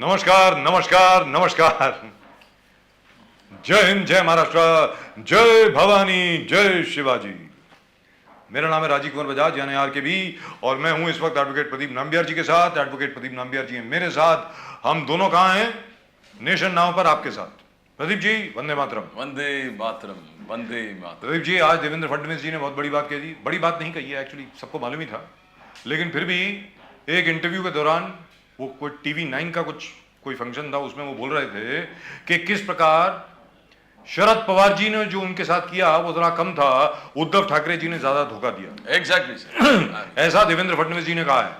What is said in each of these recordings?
नमस्कार नमस्कार नमस्कार। जय हिंद, जय महाराष्ट्र, जय भवानी, जय शिवाजी। मेरा नाम है राजीव कुमार बजाज यानी RKB और मैं हूं इस वक्त एडवोकेट प्रदीप नाम्बियार जी के साथ। एडवोकेट प्रदीप नाम्बियार जी हैं मेरे साथ। हम दोनों कहां हैं? नेशन नाउ पर आपके साथ। प्रदीप जी, वंदे मातरम। वंदे मातरम, वंदे मातरम। प्रदीप जी, आज देवेंद्र फडणवीस जी ने बहुत बड़ी बात कह दी। बड़ी बात नहीं कही है, एक्चुअली सबको मालूम ही था, लेकिन फिर भी एक इंटरव्यू के दौरान वो कोई TV9 का कोई फंक्शन था, उसमें वो बोल रहे थे कि किस प्रकार शरद पवार जी ने जो उनके साथ किया वो जरा कम था, उद्धव ठाकरे जी ने ज्यादा धोखा दिया। एग्जैक्टली ऐसा देवेंद्र फडणवीस जी ने कहा है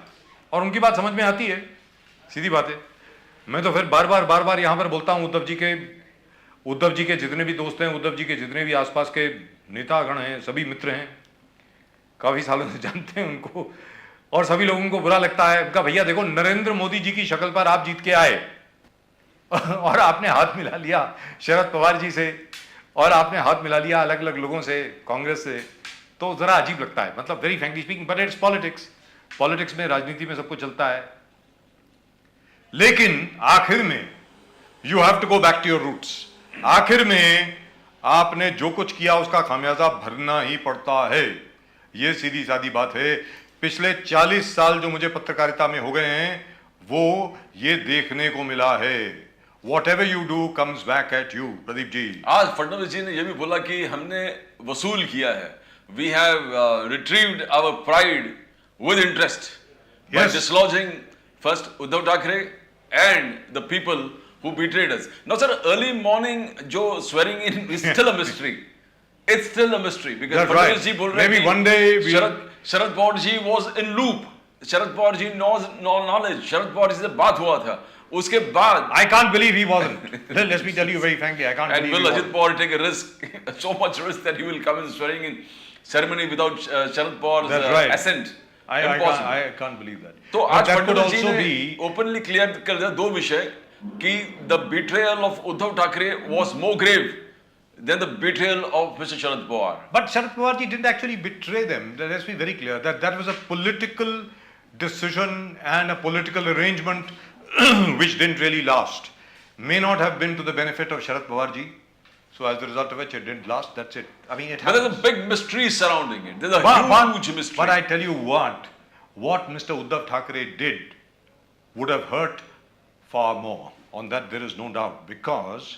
और उनकी बात समझ में आती है, सीधी बात है। मैं तो फिर बार बार यहां पर बोलता हूं, उद्धव जी के जितने भी दोस्त हैं, उद्धव जी के जितने भी आसपास के नेतागण हैं, सभी मित्र हैं, काफी सालों से जानते हैं उनको, और सभी लोगों को बुरा लगता है। उनका भैया देखो, नरेंद्र मोदी जी की शक्ल पर आप जीत के आए और आपने हाथ मिला लिया शरद पवार जी से, और आपने हाथ मिला लिया अलग अलग लोगों से, कांग्रेस से, तो जरा अजीब लगता है। मतलब very frankly speaking, but it's politics. Politics में, राजनीति में सब कुछ चलता है। लेकिन आखिर में you have to go back to your roots. आखिर में आपने जो कुछ किया उसका खामियाजा भरना ही पड़ता है। यह सीधी सादी बात है। पिछले 40 साल जो मुझे पत्रकारिता में हो गए हैं, वो ये देखने को मिला है, Whatever you do comes back at you। Pradeep ji, आज फडणवीस जी ने यह भी बोला कि हमने वसूल किया है। We have retrieved our pride with interest by Yes. dislodging first Uddhav Thackeray and the people who betrayed us. Now, sir, early morning जो swearing in is still a mystery. It's still a mystery because That's Fadnavis right. जी बोल रहे Maybe हैं one day कि we'll- Sharad Pawar ji was in loop. Sharad Pawar ji knows knowledge. शरद पवार जी से बात हुआ था। उसके बाद I can't believe he wasn't। Let me tell you very frankly, I can't and believe will he Ajit wasn't। Pawar take a risk, so much risk that he will come in swearing in ceremony without Sharad Pawar's That's right. assent? I Impossible. can't believe that। तो But आज that could Fadnavis ji also ने be openly clear कर दिया दो विषय कि the betrayal of Uddhav Thackeray was more grave than the betrayal of Mr. Sharad Pawar. But Sharad Pawar ji didn't actually betray them. Let's be very clear that that was a political decision and a political arrangement which didn't really last. May not have been to the benefit of Sharad Pawar ji. So as a result of which it didn't last. That's it. I mean, it But there's happens. a big mystery surrounding it. There's a huge mystery. But I tell you what Mr. Uddhav Thackeray did would have hurt far more. On that there is no doubt, because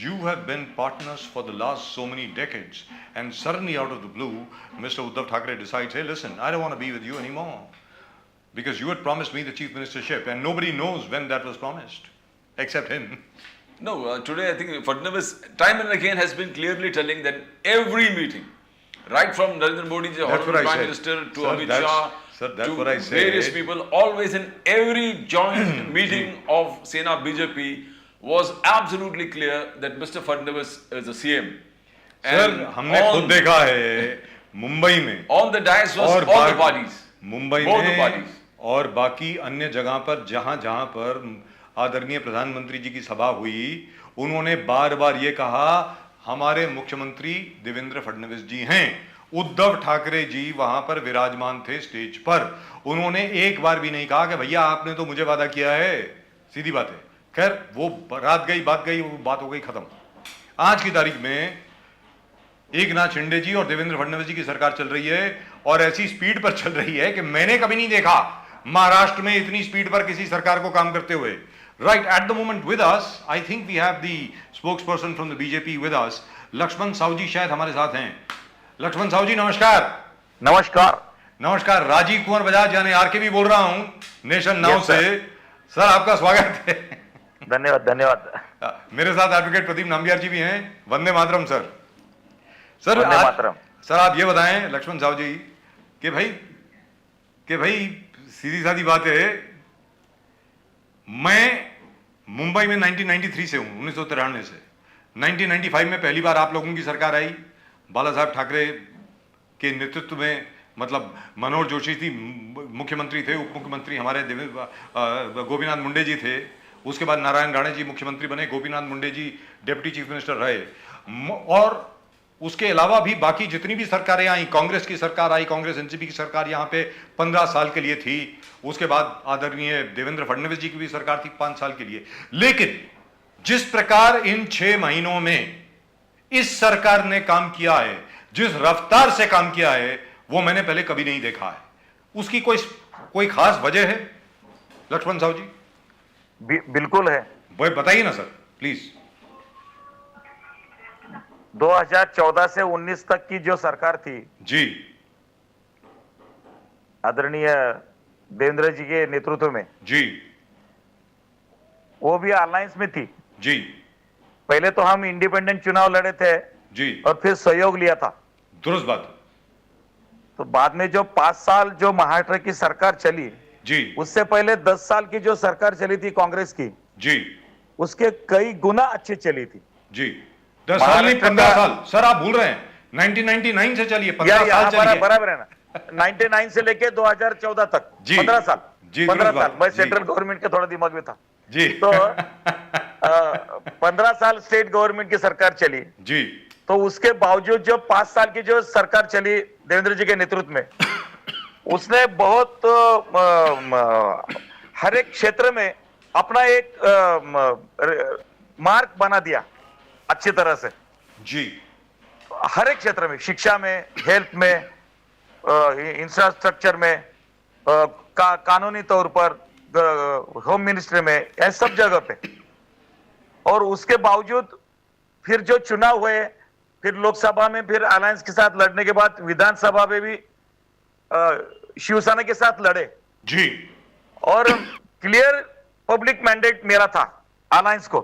you have been partners for the last so many decades, and suddenly out of the blue, Mr. Uddhav Thackeray decides, hey, listen, I don't want to be with you anymore, because you had promised me the chief ministership, and nobody knows when that was promised, except him. No, today I think Fadnavis time and again has been clearly telling that every meeting, right from Narendra Modi, the That's what Honorable I Prime said. Minister, to Sir, Amit that's- Shah, sir, that's to what I said. various people, always in every joint meeting of Sena BJP was absolutely clear that Mr. Fadnavis is the CM. Sir, हमने खुद देखा है मुंबई में, on the dais was और all the parties. Mumbai Both the में parties. और बाकी अन्य जगह पर जहां पर आदरणीय प्रधानमंत्री जी की सभा हुई, उन्होंने बार बार ये कहा, हमारे मुख्यमंत्री देवेंद्र फडणवीस जी हैं। उद्धव ठाकरे जी वहां पर विराजमान थे स्टेज पर। उन्होंने एक बार भी नहीं कहा कि भैया आपने तो मुझे वादा किया है। सीधी बात है। खैर, वो बात गई, वो बात हो गई खत्म। आज की तारीख में एकनाथ शिंदे जी और देवेंद्र फडणवीस जी की सरकार चल रही है, और ऐसी स्पीड पर चल रही है कि मैंने कभी नहीं देखा महाराष्ट्र में इतनी स्पीड पर किसी सरकार को काम करते हुए। Right at the moment with us, I think we have the spokesperson from the BJP with us, Laxman Sahu ji शायद हमारे साथ हैं। लक्ष्मण साहू जी, नमस्कार। नमस्कार। नमस्कार, राजीव कुमार बजाज यानी RKB बोल रहा हूं, नेशन नाउ Yes, से। सर, आपका स्वागत है। धन्यवाद धन्यवाद। मेरे साथ एडवोकेट प्रदीप नाम्बियार जी भी हैं। वंदे मातरम सर। सर, वंदे मातरम। सर, आप ये बताएं लक्ष्मण साहू जी कि भाई सीधी सादी बात है, मैं मुंबई में 1993 से हूं, 1993 से। 1995 में पहली बार आप लोगों की सरकार आई, बाला साहब ठाकरे के नेतृत्व में। मतलब मनोहर जोशी थी मुख्यमंत्री थे, उप मुख्यमंत्री हमारे गोपीनाथ मुंडे जी थे। उसके बाद नारायण राणे जी मुख्यमंत्री बने, गोपीनाथ मुंडे जी डिप्टी चीफ मिनिस्टर रहे। और उसके अलावा भी बाकी जितनी भी सरकारें आई, कांग्रेस की सरकार आई, कांग्रेस एनसीपी की सरकार यहां पे 15 साल के लिए थी, उसके बाद आदरणीय देवेंद्र फडणवीस जी की भी सरकार थी 5 साल के लिए। लेकिन जिस प्रकार इन 6 महीनों में इस सरकार ने काम किया है, जिस रफ्तार से काम किया है, वो मैंने पहले कभी नहीं देखा है। उसकी कोई खास वजह है लक्ष्मण साहू जी? बिल्कुल है। वो बताइए ना सर प्लीज। 2014 से 19 तक की जो सरकार थी जी, आदरणीय देवेंद्र जी के नेतृत्व में, जी, वो भी अलायंस में थी। जी, पहले तो हम इंडिपेंडेंट चुनाव लड़े थे जी, और फिर सहयोग लिया था। दुरुस्त बात। तो बाद में जो 5 साल जो महाराष्ट्र की सरकार चली, जी, उससे पहले 10 साल की जो सरकार चली थी कांग्रेस की, जी, उसके कई गुना अच्छी चली थी। जी, 10 साल नहीं 15 साल सर, आप भूल रहे हैं। 1999 से चलिए, 15 साल चलिए। बराबर है ना। 99 से लेके 2014 तक, जी, 15 साल। जी, 15 दुरुस्त साल बात, मैं जी। सेंट्रल गवर्नमेंट के थोड़ा दिमाग में था। जी, तो 15 साल स्टेट गवर्नमेंट की सरकार चली। जी, तो उसके बावजूद जो 5 साल की जो सरकार चली देवेंद्र जी के नेतृत्व में, उसने बहुत हर एक क्षेत्र में अपना एक मार्क बना दिया अच्छी तरह से। जी, हर एक क्षेत्र में, शिक्षा में, हेल्थ में, इंफ्रास्ट्रक्चर में, कानूनी तौर पर, होम मिनिस्ट्री में, ऐसे सब जगह पे। और उसके बावजूद फिर जो चुनाव हुए, फिर लोकसभा में, फिर अलायंस के साथ लड़ने के बाद विधानसभा में भी शिवसेना के साथ लड़े। जी, और क्लियर पब्लिक मैंडेट मेरा था अलायंस को।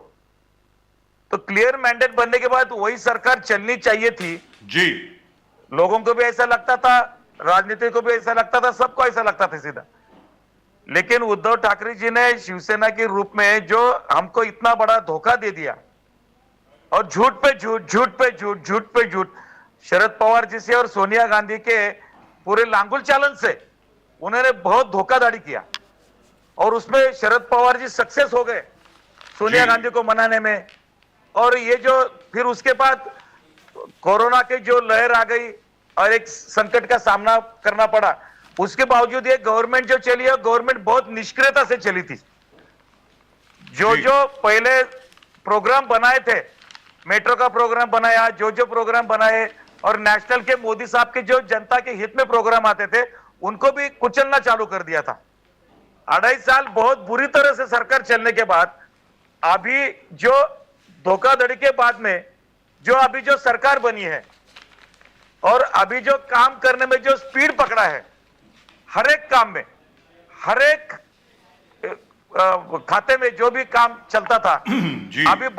तो क्लियर मैंडेट बनने के बाद वही सरकार चलनी चाहिए थी। जी, लोगों को भी ऐसा लगता था, राजनीति को भी ऐसा लगता था, सबको ऐसा लगता था सीधा। लेकिन उद्धव ठाकरे जी ने शिवसेना के रूप में जो हमको इतना बड़ा धोखा दे दिया, और झूठ पे झूठ, झूठ पे झूठ, झूठ पे झूठ, शरद पवार जी से और सोनिया गांधी के पूरे लांगुल चालन से उन्होंने बहुत धोखाधड़ी किया। और उसमें शरद पवार जी सक्सेस हो गए सोनिया जी। गांधी को मनाने में। और ये जो फिर उसके बाद कोरोना के जो लहर आ गई और एक संकट का सामना करना पड़ा, उसके बावजूद ये गवर्नमेंट जो चली है, गवर्नमेंट बहुत निष्क्रियता से चली थी। जो जी। जो पहले प्रोग्राम बनाए थे, मेट्रो का प्रोग्राम बनाया, जो प्रोग्राम बनाए, और नेशनल के मोदी साहब के जो जनता के हित में प्रोग्राम आते थे, उनको भी कुचलना चालू कर दिया था। 2.5 साल बहुत बुरी तरह से सरकार चलने के बाद, अभी जो धोखाधड़ी के बाद में जो अभी जो सरकार बनी है, और अभी जो काम करने में जो स्पीड पकड़ा है, हर एक काम में, हर एक खाते में जो भी काम चलता था, जी, अभी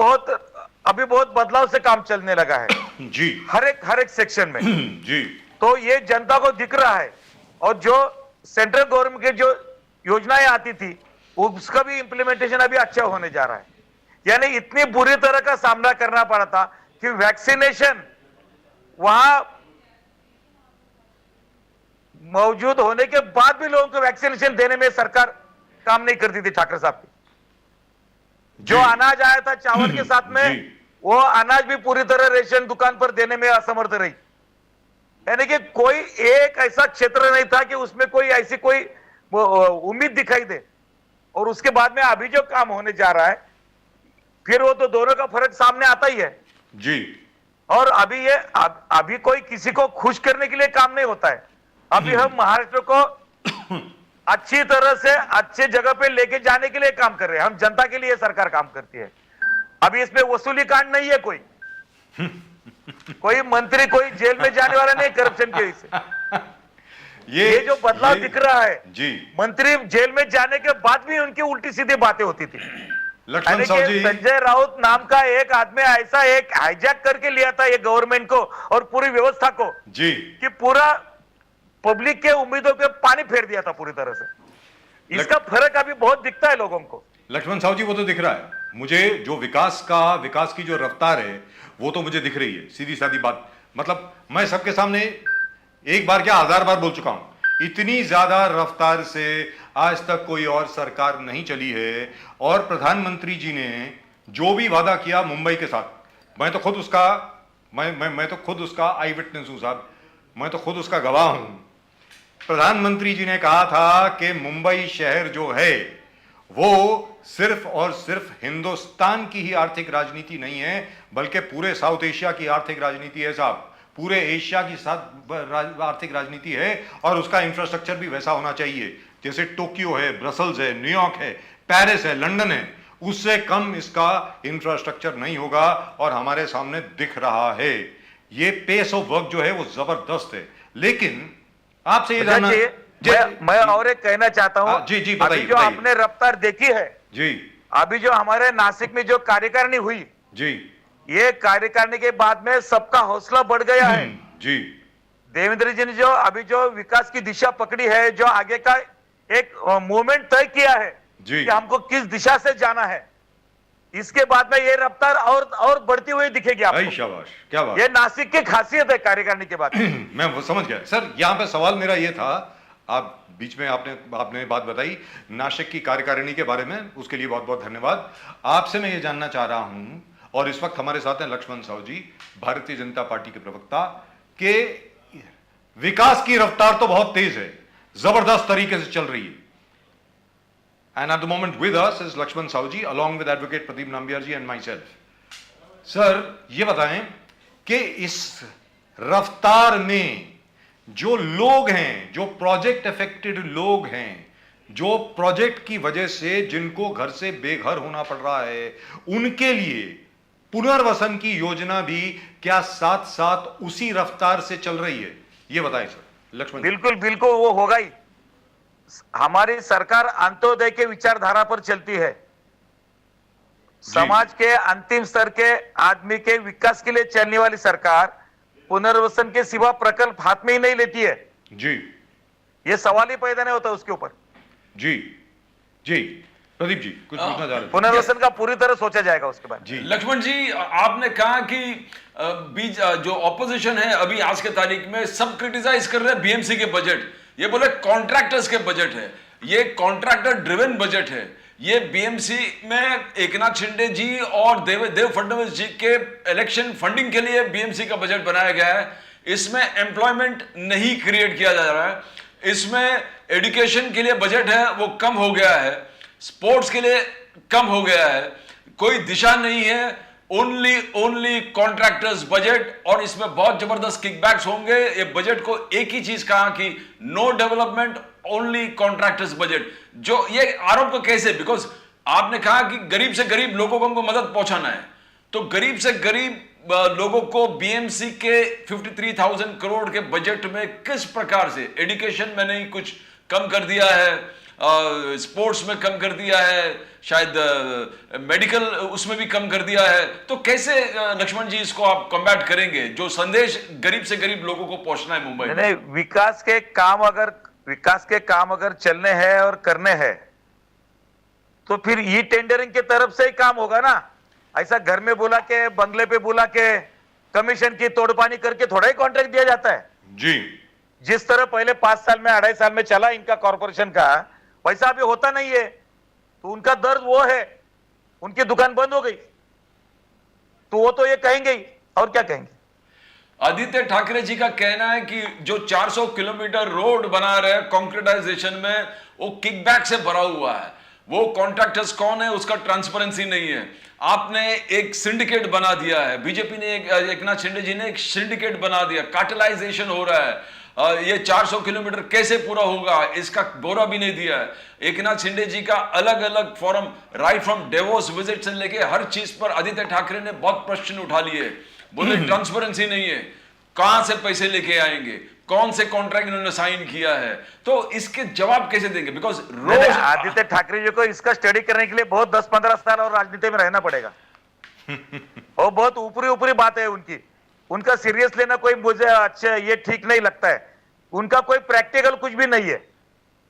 बहुत बदलाव से काम चलने लगा है। जी, हर एक सेक्शन में। जी, तो ये जनता को दिख रहा है। और जो सेंट्रल गवर्नमेंट की जो योजनाएं आती थी, उसका भी इंप्लीमेंटेशन अभी अच्छा होने जा रहा है। यानी इतनी बुरी तरह का सामना करना पड़ा था कि वैक्सीनेशन वहां मौजूद होने के बाद भी लोगों को वैक्सीनेशन देने में सरकार काम नहीं करती थी ठाकरे साहब की। जो जी। अनाज आया था चावल के साथ में, जी। वो अनाज भी पूरी तरह रेशन दुकान पर देने में असमर्थ रही। यानी कि कोई एक ऐसा क्षेत्र नहीं था कि उसमें कोई ऐसी कोई उम्मीद दिखाई दे। और उसके बाद में अभी जो काम होने जा रहा है, फिर वो तो दोनों का फर्क सामने आता ही है। जी, और अभी कोई किसी को खुश करने के लिए काम नहीं होता है। अभी हम महाराष्ट्र को अच्छी तरह से अच्छी जगह पे लेके जाने के लिए काम कर रहे हैं। हम जनता के लिए सरकार काम करती है। अभी इसमें वसूली कांड नहीं है। कोई मंत्री कोई जेल में जाने वाला नहीं करप्शन की वजह से। ये जो बदलाव दिख रहा है, जी, मंत्री जेल में जाने के बाद भी उनकी उल्टी सीधी बातें होती थी। लक्ष्मण साहू जी, संजय राउत नाम का एक आदमी ऐसा एक हाईजैक करके लिया था ये गवर्नमेंट को और पूरी व्यवस्था को, जी, कि पूरा पब्लिक के उम्मीदों पे पानी फेर दिया था पूरी तरह से। इसका फर्क अभी बहुत दिखता है लोगों को। लक्ष्मण साहू जी, वो तो दिख रहा है मुझे। जो विकास की जो रफ्तार है, वो तो मुझे दिख रही है। सीधी सादी बात, मतलब मैं सबके सामने एक बार क्या 1000 बार बोल चुका हूं, इतनी ज्यादा रफ्तार से आज तक कोई और सरकार नहीं चली है। और प्रधानमंत्री जी ने जो भी वादा किया मुंबई के साथ, मैं तो खुद उसका मैं तो खुद उसका आई विटनेस हूं साहब, मैं तो खुद उसका गवाह हूं। प्रधानमंत्री जी ने कहा था कि मुंबई शहर जो है वो सिर्फ और सिर्फ हिंदुस्तान की ही आर्थिक राजनीति नहीं है, बल्कि पूरे साउथ एशिया की आर्थिक राजनीति है साहब, पूरे एशिया की साथ आर्थिक राजनीति है। और उसका इंफ्रास्ट्रक्चर भी वैसा होना चाहिए जैसे टोक्यो है, ब्रसल्स है, न्यूयॉर्क है, पेरिस है, लंदन है। उससे कम इसका इंफ्रास्ट्रक्चर नहीं होगा और हमारे सामने दिख रहा है। ये पेस ऑफ वर्क जो है वो जबरदस्त है। लेकिन आपसे ये जानना मैं और एक कहना चाहता हूं। जी जी अभी बताइए जो आपने रफ्तार देखी है जी, अभी जो हमारे नासिक में जो कार्यकारिणी हुई, जी ये कार्यकारिणी के बाद में सबका हौसला बढ़ गया है। जी, देवेंद्र जी ने जो अभी जो विकास की दिशा पकड़ी है, जो आगे का एक मूवमेंट तय किया है जी। कि हमको किस दिशा से जाना है, इसके बाद में ये रफ्तार और बढ़ती हुई दिखेगी आपको। शाबाश, क्या बात। ये नासिक की खासियत है कार्यकारिणी के बाद। मैं वो समझ गया सर। यहाँ पे सवाल मेरा ये था, आप बीच में आपने बात बताई नासिक की कार्यकारिणी के बारे में, उसके लिए बहुत बहुत धन्यवाद। आपसे मैं ये जानना चाह रहा हूं, और इस वक्त हमारे साथ हैं लक्ष्मण साहू जी, भारतीय जनता पार्टी के प्रवक्ता, के विकास की रफ्तार तो बहुत तेज है, जबरदस्त तरीके से चल रही है। And at the moment with us is Laxman Sahu ji along with advocate Pradeep Nambiar ji and myself. Sir ये बताएं कि इस रफ्तार में जो लोग हैं, जो प्रोजेक्ट अफेक्टेड लोग हैं, जो प्रोजेक्ट की वजह से जिनको घर से बेघर होना पड़ रहा है, उनके लिए पुनर्वसन की योजना भी क्या साथ साथ उसी रफ्तार से चल रही है? ये बताएं सर लक्ष्मण। बिल्कुल बिल्कुल, वो होगा ही। हमारी सरकार अंत्योदय के विचारधारा पर चलती है। समाज के अंतिम स्तर के आदमी के विकास के लिए चलने वाली सरकार पुनर्वसन के सिवा प्रकल्प हाथ में ही नहीं लेती है जी। ये सवाल ही पैदा नहीं होता उसके ऊपर। जी जी प्रदीप जी कुछ पूछना चाह रहे थे? पुनर्वसन का पूरी तरह सोचा जाएगा उसके बाद। जी लक्ष्मण जी, आपने कहा कि बीच जो ऑपोजिशन है अभी आज के तारीख में सब क्रिटिसाइज कर रहे हैं बीएमसी के बजट। ये बोले कॉन्ट्रैक्टर्स के बजट है, ये कॉन्ट्रैक्टर ड्रिवन बजट है। ये बीएमसी में एकनाथ शिंदे जी और देव फडणवीस जी के इलेक्शन फंडिंग के लिए बीएमसी का बजट बनाया गया है। इसमें एम्प्लॉयमेंट नहीं क्रिएट किया जा रहा है, इसमें एजुकेशन के लिए बजट है वो कम हो गया है, स्पोर्ट्स के लिए कम हो गया है, कोई दिशा नहीं है, ओनली कॉन्ट्रैक्टर्स बजट। और इसमें बहुत जबरदस्त किकबैक्स होंगे। ये बजट को एक ही चीज कहा कि no development, only contractors budget. जो ये आरोप को कैसे, बिकॉज आपने कहा कि गरीब से गरीब लोगों को हमको मदद पहुंचाना है, तो गरीब से गरीब लोगों को बीएमसी के 53,000 करोड़ के बजट में किस प्रकार से एजुकेशन में नहीं कुछ कम कर दिया है, स्पोर्ट्स में कम कर दिया है, शायद मेडिकल उसमें भी कम कर दिया है, तो कैसे लक्ष्मण जी इसको आप कॉम्बैट करेंगे जो संदेश गरीब से गरीब लोगों को पहुंचना है मुंबई में? नहीं, विकास के काम अगर चलने हैं और करने हैं तो फिर ई टेंडरिंग के तरफ से ही काम होगा ना। ऐसा घर में बुला के, बंगले पे बुला के, कमीशन की तोड़पानी करके थोड़ा ही कॉन्ट्रैक्ट दिया जाता है जी। जिस तरह पहले 5 साल में 2.5 साल में चला इनका कॉर्पोरेशन का, वैसा अभी होता नहीं है। तो उनका दर्द वो है, उनकी दुकान बंद हो गई तो वो तो ये कहेंगे ही, और क्या कहेंगे। आदित्य ठाकरे जी का कहना है कि जो 400 किलोमीटर रोड बना रहे हैं कॉन्क्रीटाइजेशन में, वो किकबैक से भरा हुआ है। वो कॉन्ट्रैक्टर्स कौन है उसका ट्रांसपेरेंसी नहीं है। आपने एक सिंडिकेट बना दिया है, बीजेपी ने एकनाथ शिंदे जी ने एक सिंडिकेट बना दिया, कार्टेलाइजेशन हो रहा है। ये 400 किलोमीटर कैसे पूरा होगा इसका ब्यौरा भी नहीं दिया है। एकनाथ शिंदे जी का अलग अलग forum, right from Davos visit से लेके हर चीज पर आदित्य ठाकरे ने बहुत प्रश्न उठा लिए। बोले ट्रांसपेरेंसी नहीं है, कहां से पैसे लेके आएंगे, कौन से कॉन्ट्रैक्ट इन्होंने साइन किया है, तो इसके जवाब कैसे देंगे? बिकॉज रोज आदित्य ठाकरे जी को इसका स्टडी करने के लिए बहुत 10-15 साल और राजनीति में रहना पड़ेगा। वो बहुत ऊपरी बात है उनकी, उनका सीरियस लेना कोई मुझे अच्छा ये ठीक नहीं लगता है। उनका कोई प्रैक्टिकल कुछ भी नहीं है,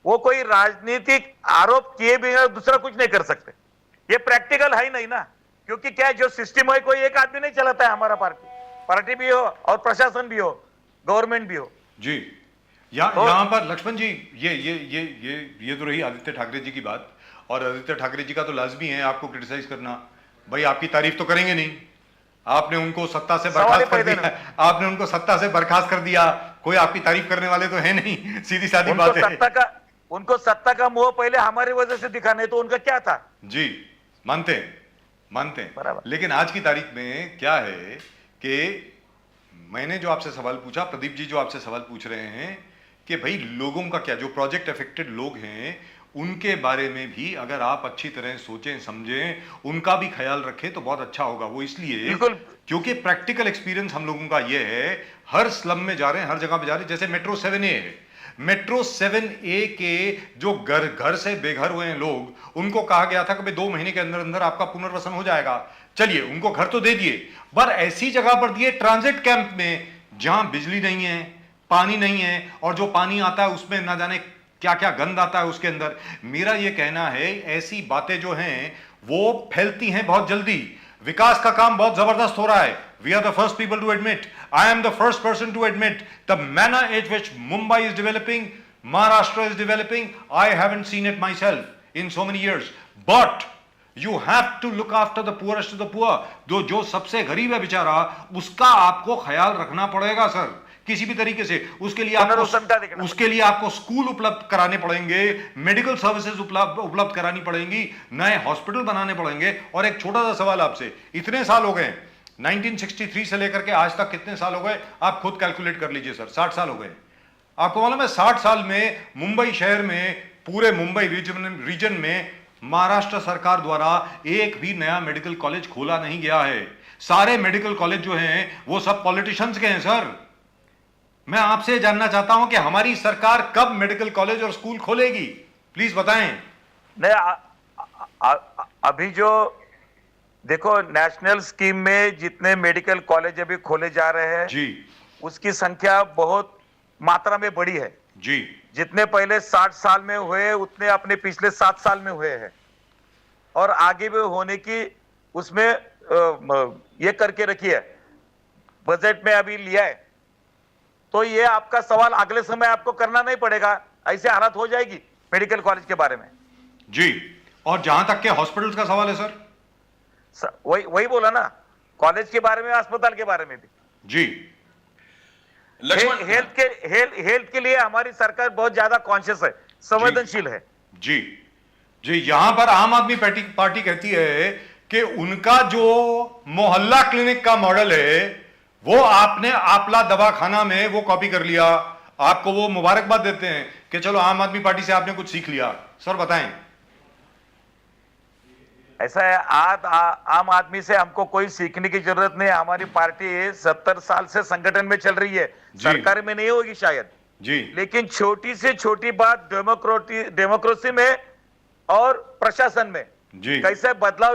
वो कोई राजनीतिक आरोप किए बिना दूसरा कुछ नहीं कर सकते। ये प्रैक्टिकल है ही नहीं ना, क्योंकि क्या जो सिस्टम है कोई एक आदमी नहीं चलाता है। हमारा पार्टी भी हो और प्रशासन भी हो, गवर्नमेंट भी हो जी। यहाँ पर लक्ष्मण जी ये तो रही आदित्य ठाकरे जी की बात, और आदित्य ठाकरे जी का तो लाजमी है आपको क्रिटिसाइज करना। भाई आपकी तारीफ तो करेंगे नहीं, आपने उनको सत्ता से सवाल बर्खास्त ही कर पैदा दिया, आपने उनको सत्ता से बर्खास्त कर दिया, कोई आपकी तारीफ करने वाले तो है नहीं, सीधी सादी बात है। उनको सत्ता का मोह पहले हमारी वजह से दिखा, नहीं तो उनका क्या था। जी, मानते हैं बराबर। लेकिन आज की तारीख में क्या है कि मैंने जो आपसे सवाल पूछा, प्रदीप जी जो आपसे सवाल पूछ रहे हैं कि भाई लोगों का क्या, जो प्रोजेक्ट अफेक्टेड लोग हैं उनके बारे में भी अगर आप अच्छी तरह सोचें समझें, उनका भी ख्याल रखें तो बहुत अच्छा होगा। वो इसलिए बिल्कुल। क्योंकि प्रैक्टिकल एक्सपीरियंस हम लोगों का ये है, हर स्लम में जा रहे हैं, हर जगह पे जा रहे हैं। जैसे मेट्रो 7A है, मेट्रो 7A के जो घर से बेघर हुए हैं लोग, उनको कहा गया था कि भाई 2 महीने के अंदर अंदर आपका पुनर्वसन हो जाएगा। चलिए उनको घर तो दे दिए, पर ऐसी जगह पर दिए ट्रांजिट कैंप में जहां बिजली नहीं है, पानी नहीं है, और जो पानी आता है उसमें ना जाने क्या क्या गंद आता है उसके अंदर। मेरा यह कहना है ऐसी बातें जो हैं वो फैलती हैं बहुत जल्दी। विकास का काम बहुत जबरदस्त हो रहा है। We are the first people to admit. I am the first person to admit the manner in which Mumbai is developing, Maharashtra is developing. I haven't seen it myself in so many years. But you have to look after the poorest of the poor. जो सबसे गरीब है बेचारा, उसका आपको ख्याल रखना पड़ेगा सर, किसी भी तरीके से। उसके लिए आपको स्कूल उपलब्ध कराने पड़ेंगे, मेडिकल सर्विसेज उपलब्ध करानी पड़ेंगी, नए हॉस्पिटल बनाने पड़ेंगे। और एक छोटा सा सवाल आपसे, इतने साल हो गए 1963 से लेकर के आज तक कितने साल हो गए, आप खुद कैलकुलेट कर लीजिए सर, 60 साल हो गए। आपको मालूम है 60 साल में मुंबई शहर में, पूरे मुंबई रीजन में महाराष्ट्र सरकार द्वारा एक भी नया मेडिकल कॉलेज खोला नहीं गया है। सारे मेडिकल कॉलेज जो हैं वो सब पॉलिटिशियंस के हैं सर। मैं आपसे जानना चाहता हूं कि हमारी सरकार कब मेडिकल कॉलेज और स्कूल खोलेगी, प्लीज बताएं। नहीं, अभी जो देखो नेशनल स्कीम में जितने मेडिकल कॉलेज अभी खोले जा रहे हैं जी, उसकी संख्या बहुत मात्रा में बढ़ी है जी। जितने पहले 60 साल में हुए उतने अपने पिछले 7 साल में हुए हैं, और आगे भी होने की उसमें ये करके रखी है, बजट में अभी लिया है। तो ये आपका सवाल अगले समय आपको करना नहीं पड़ेगा, ऐसे हालत हो जाएगी मेडिकल कॉलेज के बारे में जी। और जहां तक के हॉस्पिटल्स का सवाल है सर, वही बोला ना, कॉलेज के बारे में, अस्पताल के बारे में भी जी। हेल्थ के लिए हमारी सरकार बहुत ज्यादा कॉन्शियस है, संवेदनशील है जी जी। यहां पर आम आदमी पार्टी कहती है कि उनका जो मोहल्ला क्लिनिक का मॉडल है वो आपने आपला दवाखाना में वो कॉपी कर लिया। आपको वो मुबारकबाद देते हैं कि चलो आम आदमी पार्टी से आपने कुछ सीख लिया। सर बताएं। ऐसा है, आम आदमी से हमको कोई सीखने की जरूरत नहीं। हमारी पार्टी 70 साल से संगठन में चल रही है, सरकार में नहीं होगी शायद जी, लेकिन छोटी से छोटी बात डेमोक्रेसी में और प्रशासन में जी कैसे बदलाव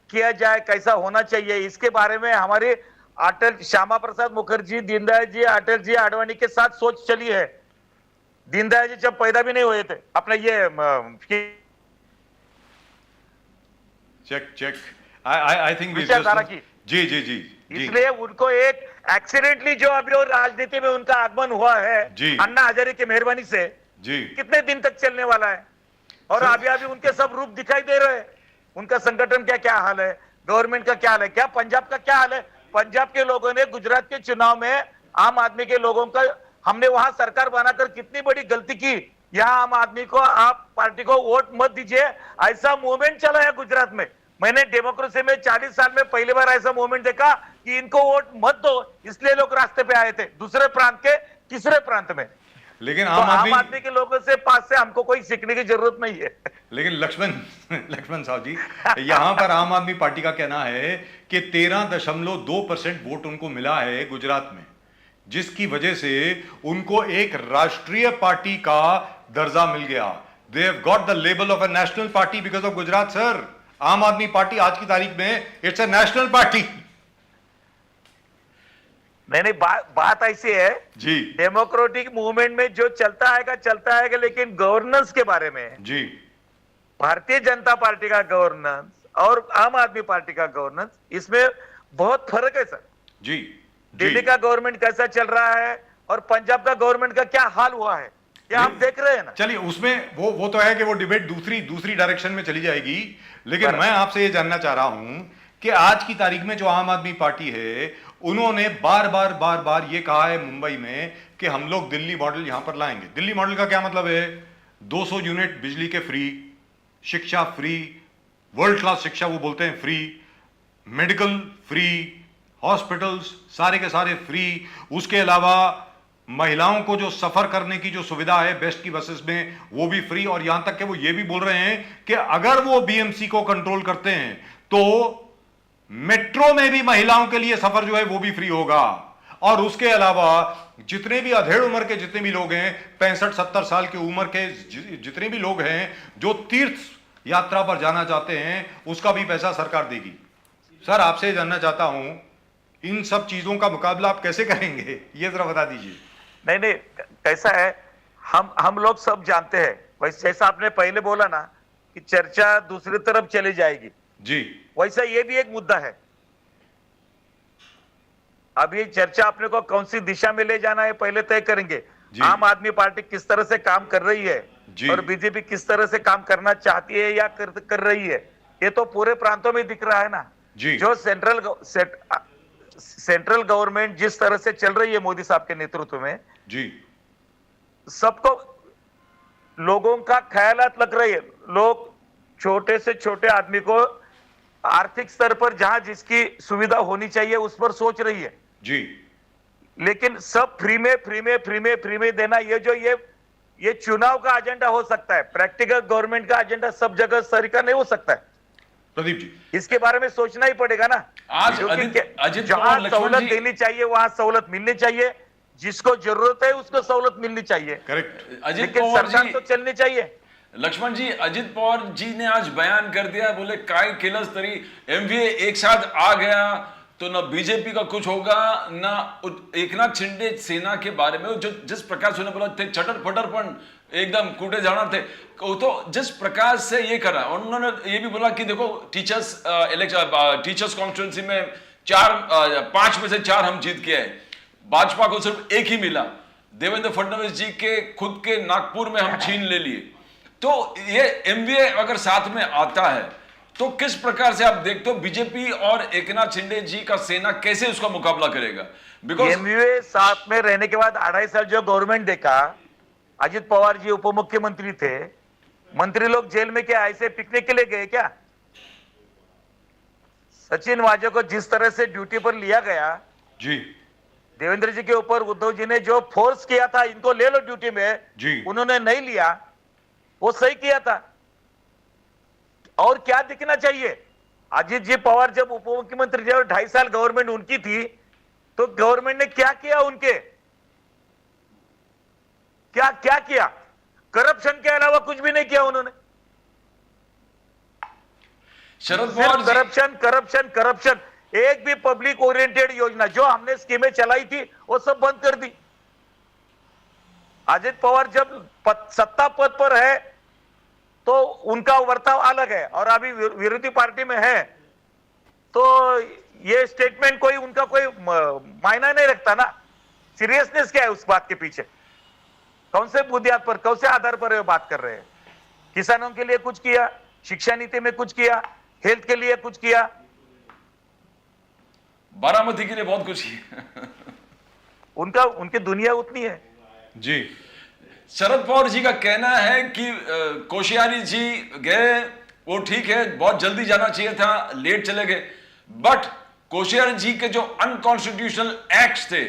किया जाए, कैसा होना चाहिए, इसके बारे में हमारी अटल श्यामा प्रसाद मुखर्जी, दीनदयाल जी, अटल जी, आडवाणी के साथ सोच चली है। दीनदयाल जी जब पैदा भी नहीं हुए थे अपने ये चेक आई थिंक विचारधारा की। जी जी जी जी। इसलिए उनको एक एक्सीडेंटली जो अभी और राजनीति में उनका आगमन हुआ है अन्ना हजारे की मेहरबानी से जी, कितने दिन तक चलने वाला है, और अभी उनके सब रूप दिखाई दे रहे हैं। उनका संगठन का क्या हाल है, गवर्नमेंट का क्या हाल है, क्या पंजाब का क्या हाल है। पंजाब के लोगों ने गुजरात के चुनाव में आम आदमी के लोगों का, हमने वहां सरकार बनाकर कितनी बड़ी गलती की। यहाँ आम आदमी को, आप पार्टी को वोट मत दीजिए, ऐसा मूवमेंट चला है गुजरात में। मैंने डेमोक्रेसी में 40 साल में पहली बार ऐसा मूवमेंट देखा कि इनको वोट मत दो, इसलिए लोग रास्ते पे आए थे दूसरे प्रांत के तीसरे प्रांत में। लेकिन तो आम आदमी के लोगों से पास से हमको कोई सीखने की जरूरत नहीं है। लेकिन लक्ष्मण साहब जी, यहां पर आम आदमी पार्टी का कहना है कि 13.2% वोट उनको मिला है गुजरात में, जिसकी वजह से उनको एक राष्ट्रीय पार्टी का दर्जा मिल गया। They have got the label of a national party because of Gujarat sir. आम आदमी पार्टी आज की तारीख में इट्स अ नेशनल पार्टी। नहीं, बात ऐसी है जी, डेमोक्रेटिक मूवमेंट में जो चलता आएगा, लेकिन गवर्नेंस के बारे में जी, भारतीय जनता पार्टी का गवर्नेंस और आम आदमी पार्टी का गवर्नेंस, इसमें बहुत फर्क है सर। जी, दिल्ली का गवर्नमेंट कैसा चल रहा है और पंजाब का गवर्नमेंट का क्या हाल हुआ है, ये हम देख रहे हैं ना। चलिए उसमें वो तो है कि वो डिबेट दूसरी डायरेक्शन में चली जाएगी। लेकिन मैं आपसे ये जानना चाह रहा हूं कि आज की तारीख में जो आम आदमी पार्टी है, उन्होंने बार बार ये कहा है मुंबई में कि हम लोग दिल्ली मॉडल यहां पर लाएंगे। दिल्ली मॉडल का क्या मतलब है? 200 यूनिट बिजली के फ्री, शिक्षा फ्री, वर्ल्ड क्लास शिक्षा वो बोलते हैं फ्री, मेडिकल फ्री, हॉस्पिटल्स सारे के सारे फ्री। उसके अलावा महिलाओं को जो सफर करने की जो सुविधा है बेस्ट की बसेस में वो भी फ्री। और यहां तक कि वो ये भी बोल रहे हैं कि अगर वो बीएमसी को कंट्रोल करते हैं तो मेट्रो में भी महिलाओं के लिए सफर जो है वो भी फ्री होगा। और उसके अलावा जितने भी अधेड़ उम्र के जितने भी लोग हैं, 65-70 साल की उम्र के जितने भी लोग हैं जो तीर्थ यात्रा पर जाना चाहते हैं, उसका भी पैसा सरकार देगी। सर, आपसे जानना चाहता हूं, इन सब चीजों का मुकाबला आप कैसे करेंगे, ये जरा बता दीजिए। नहीं, कैसा है, हम लोग सब जानते हैं। वैसे जैसा आपने पहले बोला ना कि चर्चा दूसरी तरफ चली जाएगी जी, वैसा ये भी एक मुद्दा है। अभी चर्चा अपने को कौन सी दिशा में ले जाना है पहले तय करेंगे। आम आदमी पार्टी किस तरह से काम कर रही है और बीजेपी किस तरह से काम करना चाहती है या कर रही है, ये तो पूरे प्रांतों में दिख रहा है ना जी। जो सेंट्रल गवर्नमेंट जिस तरह से चल रही है मोदी साहब के नेतृत्व में जी, सबको लोगों का ख्यालात लग रही है। लोग छोटे से छोटे आदमी को आर्थिक स्तर पर जहां जिसकी सुविधा होनी चाहिए उस पर सोच रही है जी। लेकिन सब फ्री में देना, ये चुनाव का एजेंडा हो सकता है, प्रैक्टिकल गवर्नमेंट का एजेंडा सब जगह तरीका नहीं हो सकता है। प्रदीप जी, इसके बारे में सोचना ही पड़ेगा ना। आज जहां सहूलत देनी चाहिए वहां सहूलत मिलनी चाहिए, जिसको जरूरत है उसको सहूलत मिलनी चाहिए। करेक्ट। लेकिन सरकार तो चलनी चाहिए। लक्ष्मण जी, अजित पवार जी ने आज बयान कर दिया, बोले काय केलंस तरी एमवीए एक साथ आ गया तो ना बीजेपी का कुछ होगा ना एकनाथ शिंदे सेना के बारे में जो जिस प्रकार से बोला थे चटर फटरपन एकदम कूटे जाना थे, तो जिस प्रकार से ये करा। और उन्होंने ये भी बोला कि देखो टीचर्स कॉन्स्टिट्यूंसी में 5 में से 4 हम जीत के आए, भाजपा को सिर्फ 1 ही मिला, देवेंद्र फडणवीस जी के खुद के नागपुर में हम छीन ले लिए। तो ये एमवीए अगर साथ में आता है तो किस प्रकार से आप देखते हो बीजेपी और एकनाथ शिंदे जी का सेना कैसे उसका मुकाबला करेगा? बिकॉज एमवीए साथ में रहने के बाद 2.5 साल जो गवर्नमेंट देखा, अजित पवार जी उप मुख्यमंत्री थे, मंत्री लोग जेल में क्या ऐसे पिकनिक के लिए गए क्या? सचिन वाजे को जिस तरह से ड्यूटी पर लिया गया जी, देवेंद्र जी के ऊपर उद्धव जी ने जो फोर्स किया था इनको ले लो ड्यूटी में जी, उन्होंने नहीं लिया, वो सही किया था। और क्या दिखना चाहिए? अजित जी पवार जब उप मुख्यमंत्री थे और 2.5 साल गवर्नमेंट उनकी थी, तो गवर्नमेंट ने क्या किया? उनके क्या किया? करप्शन के अलावा कुछ भी नहीं किया उन्होंने। शरद पवार करप्शन, एक भी पब्लिक ओरिएंटेड योजना जो हमने स्कीमें चलाई थी वो सब बंद कर दी। अजित पवार जब सत्ता पद पर है तो उनका वर्ताव अलग है, और अभी विरोधी पार्टी में है तो ये स्टेटमेंट कोई उनका कोई मायना नहीं रखता ना। सीरियसनेस क्या है उस बात के पीछे? कौन से बुनियाद पर, कौन से आधार पर बात कर रहे हैं? किसानों के लिए कुछ किया, शिक्षा नीति में कुछ किया, हेल्थ के लिए कुछ किया, बारामती के लिए बहुत कुछ किया। उनकी दुनिया उतनी है जी। शरद पवार जी का कहना है कि कोश्यारी जी गए, वो ठीक है, बहुत जल्दी जाना चाहिए था, लेट चले गए, बट कोश्यारी जी के जो अनकॉन्स्टिट्यूशनल एक्ट्स थे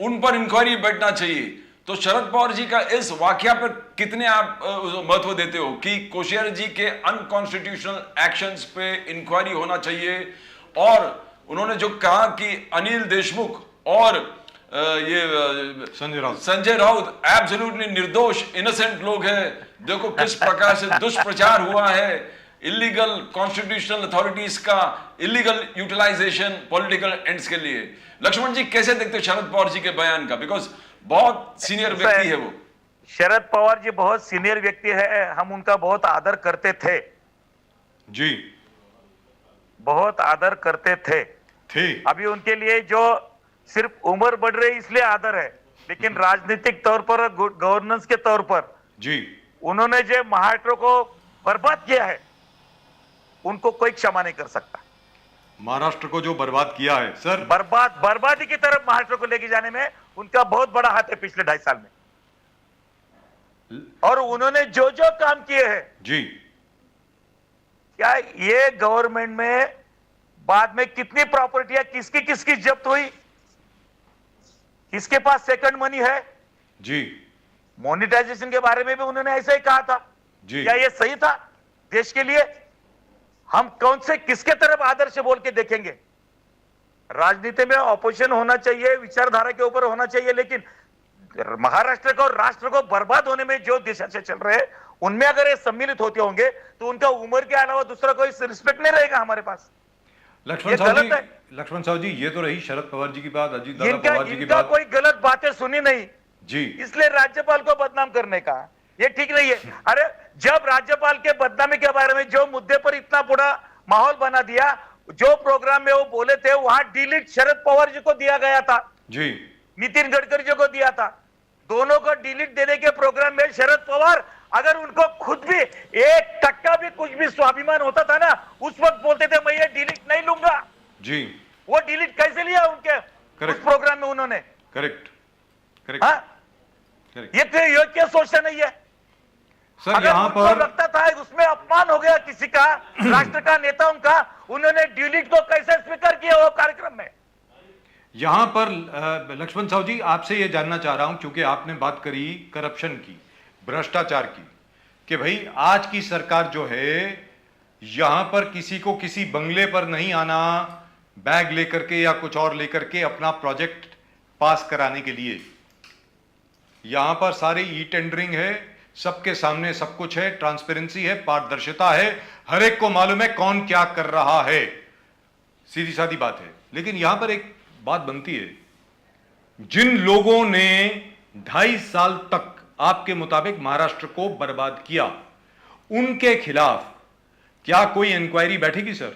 उन पर इंक्वायरी बैठना चाहिए। तो शरद पवार जी का इस वाकया पर कितने आप महत्व देते हो कि कोश्यारी जी के अनकॉन्स्टिट्यूशनल एक्शंस पे इंक्वायरी होना चाहिए? और उन्होंने जो कहा कि अनिल देशमुख और ये संजय राउत एब्सोल्युटली निर्दोष इनोसेंट लोग हैं, देखो किस प्रकार से दुष्प्रचार हुआ है, इलीगल कॉन्स्टिट्यूशनल अथॉरिटीज का इलीगल यूटिलाइजेशन पॉलिटिकल एंड्स के लिए। लक्ष्मण जी कैसे देखते हो शरद पवार जी के बयान का? बिकॉज बहुत सीनियर व्यक्ति है वो। शरद पवार जी बहुत सीनियर व्यक्ति है, हम उनका बहुत आदर करते थे जी, बहुत आदर करते थे। अभी उनके लिए जो सिर्फ उम्र बढ़ रही इसलिए आदर है, लेकिन राजनीतिक तौर पर, गवर्नेंस के तौर पर जी, उन्होंने जो महाराष्ट्र को बर्बाद किया है उनको कोई क्षमा नहीं कर सकता। महाराष्ट्र को जो बर्बाद किया है सर, बर्बादी की तरफ महाराष्ट्र को लेके जाने में उनका बहुत बड़ा हाथ है पिछले 2.5 साल में। और उन्होंने जो जो काम किए हैं जी, क्या ये गवर्नमेंट में बाद में कितनी प्रॉपर्टियां किसकी किसकी जब्त हुई, किसके पास सेकंड मनी है जी, मोनेटाइजेशन के बारे में भी उन्होंने ऐसा ही कहा था जी। क्या ये सही था देश के लिए? हम कौन से किसके तरफ आदर्श बोल के देखेंगे? राजनीति में ऑपोजिशन होना चाहिए, विचारधारा के ऊपर होना चाहिए, लेकिन महाराष्ट्र को, राष्ट्र को बर्बाद होने में जो दिशा से चल रहे हैं उनमें अगर ये सम्मिलित होते होंगे तो उनका उम्र के अलावा दूसरा कोई रिस्पेक्ट नहीं रहेगा हमारे पास। लक्ष्मण ये साहब गलत जी, है। लक्ष्मण साहब जी, ये तो रही शरद पवार जी की बात, अजीत दादा इनका पवार जी की इनका बात कोई गलत बातें सुनी नहीं, जी, इसलिए राज्यपाल को बदनाम करने का ये ठीक नहीं है। अरे जब राज्यपाल के बदनामी के बारे में जो मुद्दे पर इतना बड़ा माहौल बना दिया, जो प्रोग्राम में वो बोले थे वहां डिलीट शरद पवार जी को दिया गया था, जी, नितिन गडकरी जी को दिया था, दोनों को डिलीट देने के प्रोग्राम में शरद पवार अगर उनको खुद भी 1% भी कुछ भी स्वाभिमान होता था ना, उस वक्त बोलते थे मैं ये डिलीट नहीं लूंगा। जी, वो डिलीट कैसे लिया उनके Correct. उस प्रोग्राम में उन्होंने? करेक्ट, करेक्ट, हाँ, करेक्ट। ये क्या सोचना नहीं है? सर अगर यहाँ उनको पर लगता था उसमें अपमान हो गया किसी का, राष्ट्र का, नेताओं का, उन्होंने डिलीट को कैसे स्वीकार किया वो कार्यक्रम में? यहाँ पर लक्ष्मण साहु जी, आपसे ये जानना चाह रहा हूं, क्योंकि आपने बात करी करप्शन की, भ्रष्टाचार की, कि भाई आज की सरकार जो है यहां पर किसी को किसी बंगले पर नहीं आना बैग लेकर के या कुछ और लेकर के अपना प्रोजेक्ट पास कराने के लिए। यहां पर सारी ई टेंडरिंग है, सबके सामने सब कुछ है, ट्रांसपेरेंसी है, पारदर्शिता है, हर एक को मालूम है कौन क्या कर रहा है, सीधी सादी बात है। लेकिन यहां पर एक बात बनती है, जिन लोगों ने 2.5 साल तक आपके मुताबिक महाराष्ट्र को बर्बाद किया, उनके खिलाफ क्या कोई इंक्वायरी बैठेगी सर?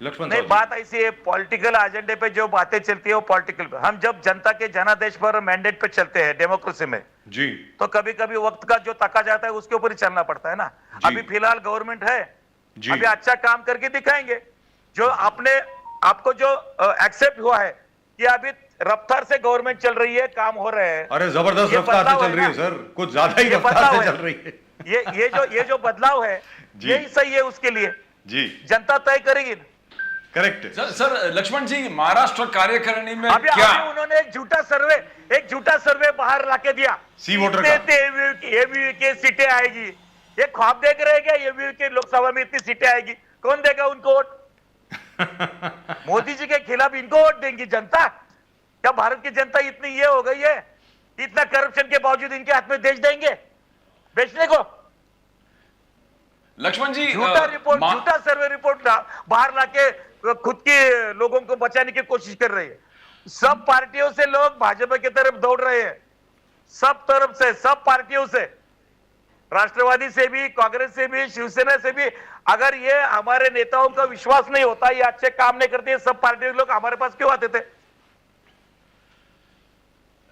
लक्ष्मण नहीं, साहब बात ऐसी है, पॉलिटिकल एजेंडे पे जो बातें चलती है वो पॉलिटिकल पे। हम जब जनता के जनादेश पर मैंडेट पे चलते हैं डेमोक्रेसी में, जी, तो कभी कभी वक्त का जो तका जाता है उसके ऊपर ही चलना पड़ता है ना। जी। अभी फिलहाल गवर्नमेंट है, जी। अभी अच्छा काम करके दिखाएंगे। जो आपको जो एक्सेप्ट हुआ है कि अभी रफ्तार से गवर्नमेंट चल रही है, काम हो रहे हैं, अरे जबरदस्त ये रफ्तार बदलाव से है चल रही है ना? सर, कुछ ज्यादा ही ये रफ्तार बदलाव से है। चल रही है। ये जो बदलाव है जी। यही सही है उसके लिए, जी, जनता तय करेगी। करेक्ट। सर लक्ष्मण जी, महाराष्ट्र कार्यकारिणी में अभी क्या उन्होंने एक झूठा सर्वे बाहर लाके दिया, सी वोटर इतने एबीवी के सीटें आएगी। ये ख्वाब देख रहे हैं क्या एबीवी के लोकसभा में इतनी सीटें आएगी? कौन देगा उनको वोट? मोदी जी के खिलाफ इनको वोट देंगी जनता? क्या भारत की जनता इतनी ये हो गई है, इतना करप्शन के बावजूद इनके हाथ में देश देंगे बेचने को? लक्ष्मण जी, झूठा सर्वे रिपोर्ट बाहर लाके खुद के लोगों को बचाने की कोशिश कर रही है। सब पार्टियों से लोग भाजपा की तरफ दौड़ रहे हैं, सब तरफ से, सब पार्टियों से, राष्ट्रवादी से भी, कांग्रेस से भी, शिवसेना से भी। अगर ये हमारे नेताओं का विश्वास नहीं होता, ये अच्छे काम नहीं करते, सब पार्टियों के लोग हमारे पास क्यों आते थे?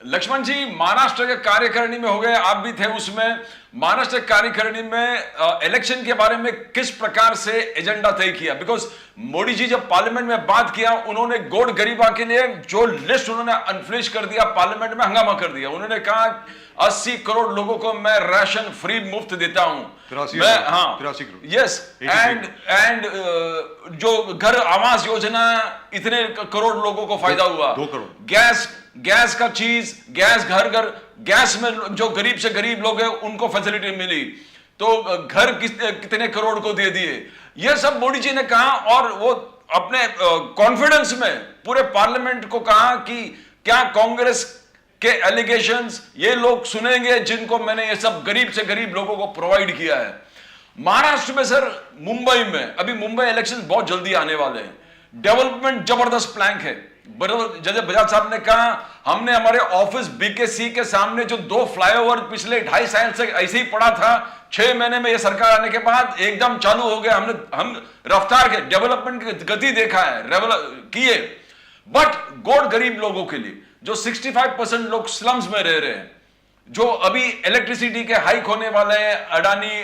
लक्ष्मण जी, महाराष्ट्र के कार्यकारिणी में हो गए, आप भी थे उसमें। महाराष्ट्र कार्यकारिणी में इलेक्शन के बारे में किस प्रकार से एजेंडा तय किया? बिकॉज मोदी जी जब पार्लियामेंट में बात किया, उन्होंने गोड गरीबा के लिए जो लिस्ट उन्होंने अनफ्लिश कर दिया, पार्लियामेंट में हंगामा कर दिया। उन्होंने कहा 80 करोड़ लोगों को मैं राशन फ्री मुफ्त देता हूं। 83 करोड़। यस, एंड जो घर आवास योजना, इतने करोड़ लोगों को फायदा हुआ। 2 करोड़। गैस का चीज, गैस घर गैस में जो गरीब से गरीब लोग हैं उनको फैसिलिटी मिली, तो घर कितने करोड़ को दे दिए। यह सब मोदी जी ने कहा, और वो अपने कॉन्फिडेंस में पूरे पार्लियामेंट को कहा कि क्या कांग्रेस के एलिगेशंस ये लोग सुनेंगे जिनको मैंने ये सब गरीब से गरीब लोगों को प्रोवाइड किया है। महाराष्ट्र में सर, मुंबई में अभी मुंबई इलेक्शन बहुत जल्दी आने वाले हैं, डेवलपमेंट जबरदस्त प्लान है। जैसे बजाज साहब ने कहा, हमने हमारे ऑफिस बीकेसी के सामने जो 2 फ्लाईओवर पिछले 2.5 साल से ऐसे ही पड़ा था, 6 महीने में ये सरकार आने के बाद एकदम चालू हो गया। हम रफ्तार के डेवलपमेंट की गति देखा है, किए। बट गोड गरीब लोगों के लिए, जो 65% लोग स्लम्स में रह रहे हैं, जो अभी इलेक्ट्रिसिटी के हाइक होने वाले हैं, अडानी,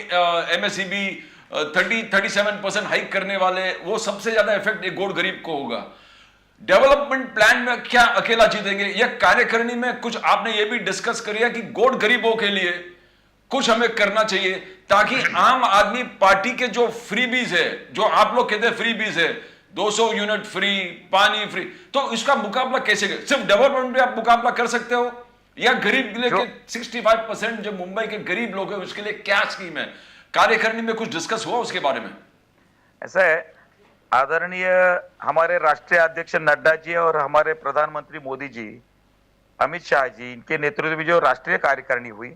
एमएसईबी, 37% हाइक करने वाले, वो सबसे ज्यादा इफेक्ट एक गोड़ गरीब को होगा। डेवलपमेंट प्लान में क्या अकेला जीतेंगे? या कार्यकारिणी में कुछ आपने ये भी डिस्कस करिए कि गोड़ गरीबों के लिए कुछ हमें करना चाहिए, ताकि आम आदमी पार्टी के जो फ्रीबीज है, जो आप लोग कहते हैं फ्रीबीज है, 200 यूनिट फ्री, पानी फ्री, तो इसका मुकाबला कैसे करें? सिर्फ डेवलपमेंट पे आप मुकाबला कर सकते हो, या गरीब के 65% जो मुंबई के गरीब लोग हैं उसके लिए क्या स्कीम है? कार्यकारिणी में कुछ डिस्कस हुआ उसके बारे में? ऐसा है, आदरणीय हमारे राष्ट्रीय अध्यक्ष नड्डा जी और हमारे प्रधानमंत्री मोदी जी, अमित शाह जी, इनके नेतृत्व में जो राष्ट्रीय कार्यकारिणी हुई,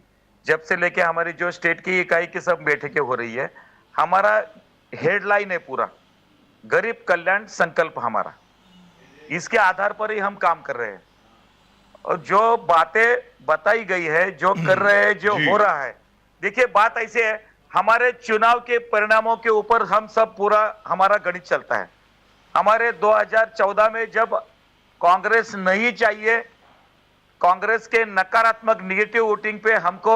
जब से लेके हमारी जो स्टेट की इकाई की सब बैठकें हो रही है, हमारा हेडलाइन है पूरा गरीब कल्याण संकल्प हमारा, इसके आधार पर ही हम काम कर रहे हैं। और जो बातें बताई गई है, जो कर रहे हैं, जो हो रहा है, देखिए बात ऐसे है, हमारे चुनाव के परिणामों के ऊपर हम सब पूरा हमारा गणित चलता है। हमारे 2014 में जब कांग्रेस नहीं चाहिए, कांग्रेस के नकारात्मक निगेटिव वोटिंग पे हमको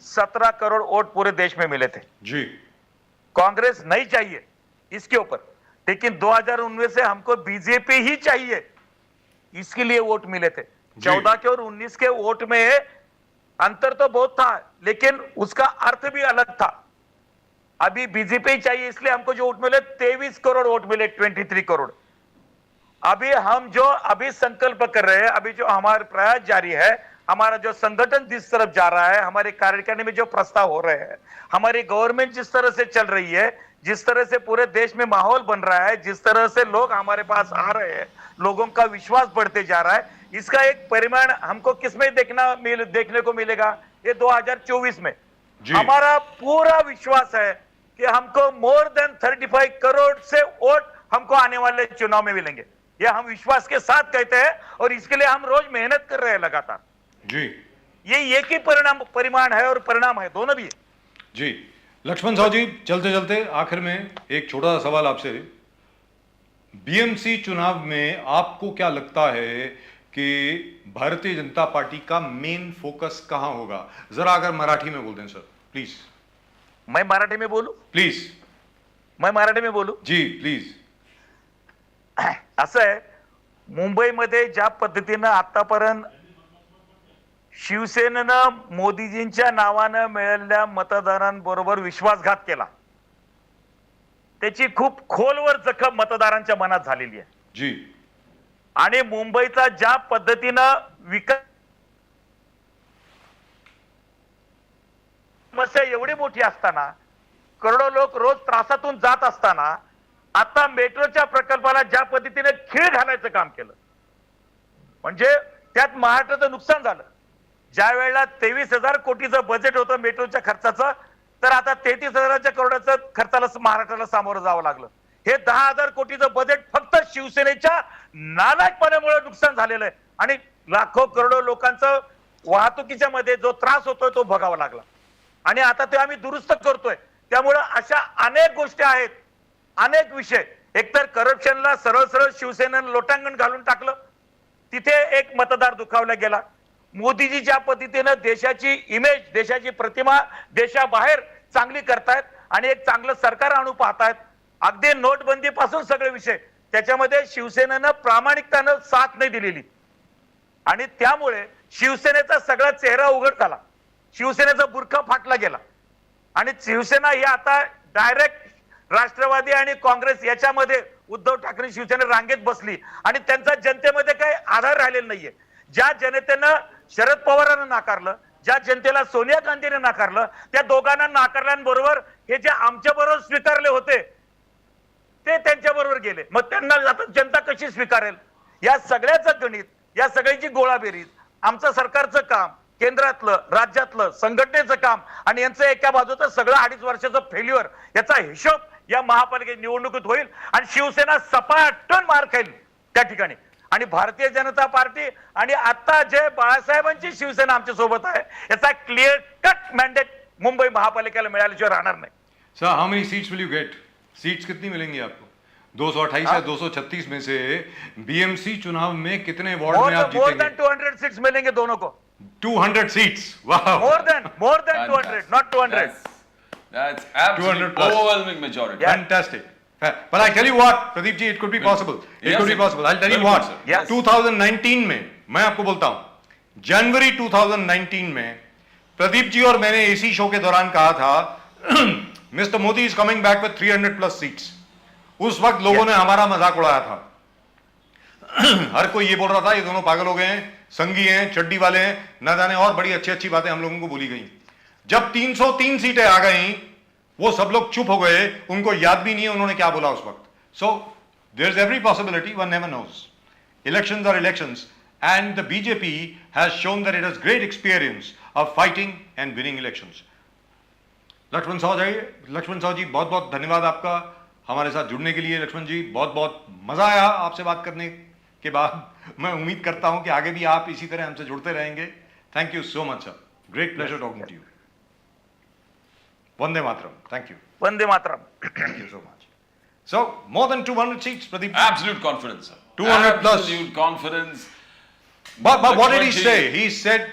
17 करोड़ वोट पूरे देश में मिले थे जी। कांग्रेस नहीं चाहिए इसके ऊपर, लेकिन 2019 से हमको बीजेपी ही चाहिए, इसके लिए वोट मिले थे। 14 के और 19 के वोट में अंतर तो बहुत था, लेकिन उसका अर्थ भी अलग था। अभी बीजेपी चाहिए, इसलिए हमको जो वोट मिले 23 करोड़ वोट मिले, 23 करोड़। अभी हम जो अभी संकल्प कर रहे हैं, अभी जो हमारा प्रयास जारी है, हमारा जो संगठन जिस तरफ जा रहा है, हमारे कार्यकारिणी में जो प्रस्ताव हो रहे हैं, हमारी गवर्नमेंट जिस तरह से चल रही है, जिस तरह से पूरे देश में माहौल बन रहा है, जिस तरह से लोग हमारे पास आ रहे हैं, लोगों का विश्वास बढ़ते जा रहा है, इसका एक परिमाण हमको किसमें देखने को मिलेगा? ये 2024 में हमारा पूरा विश्वास है कि हमको मोर देन 35 करोड़ से वोट हमको आने वाले चुनाव में मिलेंगे। ये हम विश्वास के साथ कहते हैं और इसके लिए हम रोज मेहनत कर रहे हैं लगातार जी। ये एक ही परिमाण है और परिणाम है, दोनों भी है जी। लक्ष्मण साहू जी, चलते चलते आखिर में एक छोटा सा सवाल आपसे, बीएमसी चुनाव में आपको क्या लगता है कि भारतीय जनता पार्टी का मेन फोकस कहां होगा? जरा अगर मराठी में बोल दें सर प्लीज। मैं मराठी में बोलू? प्लीज। मैं मराठी में बोलू जी प्लीज। असं आहे, मुंबईमध्ये ज्या पद्धतीनं आतापर्यंत शिवसेनेनं मोदीजींच्या नावानं मिळालेल्या मतदारांबरोबर विश्वासघात केला, त्याची खूप खोलवर जखम मतदारांच्या मनात झालेली आहे जी। आणि मुंबईचा ज्या पद्धतीनं विकास समस्या एवढी मोठी असताना, करोडो लोक रोज त्रासातून जात असताना, आता मेट्रोच्या प्रकल्पाला ज्या पद्धतीने खीळ घालायचं काम केलं, म्हणजे त्यात महाराष्ट्राचं नुकसान झालं। ज्या वेळेला 23,000 कोटीचं बजेट होतं मेट्रोच्या खर्चाचं, तर आता 33,000 करोडाचं खर्चाला महाराष्ट्राला सामोरं जावं लागलं। हे 10,000 कोटीचं बजेट फक्त शिवसेनेच्या नालायकपणामुळे नुकसान झालेलं आहे आणि लाखो करोडो लोकांचं वाहतुकीच्या मध्ये जो त्रास होतोय तो भोगावा लागला आणि आता ते आम्ही दुरुस्त करतोय। त्यामुळे अशा अनेक गोष्टी आहेत, अनेक विषय। एकतर करप्शनला सरळ सरळ शिवसेनेनं लोटांगण घालून टाकलं, तिथे एक मतदार दुखावला गेला। मोदीजी ज्या पद्धतीने देशाची इमेज, देशाची प्रतिमा देशाबाहेर चांगली करतायत आणि एक चांगलं सरकार आणू पाहतायत, अगदी नोटबंदी पासून सगळे विषय, त्याच्यामध्ये शिवसेनेनं प्रामाणिकतानं साथ नाही दिलेली आणि त्यामुळे शिवसेनेचा सगळा चेहरा उघड झाला, शिवसेनेचा बुरखा फाटला गेला आणि शिवसेना ही आता डायरेक्ट राष्ट्रवादी आणि काँग्रेस याच्यामध्ये उद्धव ठाकरे शिवसेना रांगेत बसली आणि त्यांचा जनतेमध्ये काही आधार राहिलेला नाहीये। ज्या जनतेनं शरद पवारांना नाकारलं, ज्या जनतेला सोनिया गांधीने नाकारलं, त्या दोघांना नाकारल्याबरोबर हे जे आमच्या बरोबर स्वीकारले होते ते त्यांच्या बरोबर गेले, मग त्यांना आता जनता कशी स्वीकारेल? या सगळ्याचं गणित, या सगळ्याची गोळाबेरीज, आमचं सरकारचं काम, केंद्रातलं राज्यातलं संघटनेचं काम आणि यांचं एका बाजूचं सगळं 2.5 वर्षाचं फेल्युअर, याचा हिशोब या महापालिका निवडणुकीत होईल आणि शिवसेना सपाटून मार खाईल त्या ठिकाणी। आणि भारतीय जनता पार्टी आणि आता जे बाळासाहेबांची शिवसेना आमच्या सोबत आहे, याचा क्लिअर कट मॅन्डेट मुंबई महापालिकेला मिळाल्याशिवाय राहणार नाही। Sir, how many seats will you get? Seats कितनी मिलेंगी आपको? 228 या 236 में से बीएमसी चुनाव में कितने वार्ड में आप जीतेंगे? मोर देन 200 सीट्स मिलेंगे दोनों को। 200 सीट्स, वाह। More than 200, not 200। That's 200 absolutely plus. overwhelming majority. Fantastic. But I tell you what, Pradeep ji, it could be possible. It Yes, could be it- possible. I'll tell you बिल्कुल, what. sir. Yes. 2019 में, मैं आपको बोलता हूं, जनवरी 2019 में, प्रदीप जी और मैंने इसी शो के दौरान कहा था, mister Modi is coming back with 300 plus seats. उस वक्त लोगों ने हमारा मजाक उड़ाया था. हर कोई ये बोल रहा था, ये दोनों पागल हो गए हैं, संगी हैं, चड्डी वाले हैं, न जाने और बड़ी अच्छी अच्छी बातें हम लोगों को बोली गई. जब 303 सीटें आ गई, वो सब लोग चुप हो गए, उनको याद भी नहीं है उन्होंने क्या बोला उस वक्त. So there is every possibility, one never knows. Elections are elections and the BJP has shown that it has great experience of fighting and winning elections. Laxman Sahu जाइए. लक्ष्मण साहु जी, बहुत बहुत धन्यवाद आपका हमारे साथ जुड़ने के लिए. लक्ष्मण जी, बहुत बहुत मजा आया आपसे बात करने के बाद. मैं उम्मीद करता हूं कि आगे भी आप इसी तरह हमसे जुड़ते रहेंगे. Thank you so much sir. Great pleasure talking to you. Vande Mataram. Thank you. Vande Mataram. Thank you so much. So, more than 200 seats, Pradeep. Absolute confidence, sir. 200 plus. Absolute confidence. But what did he Lakshman ji- say? He said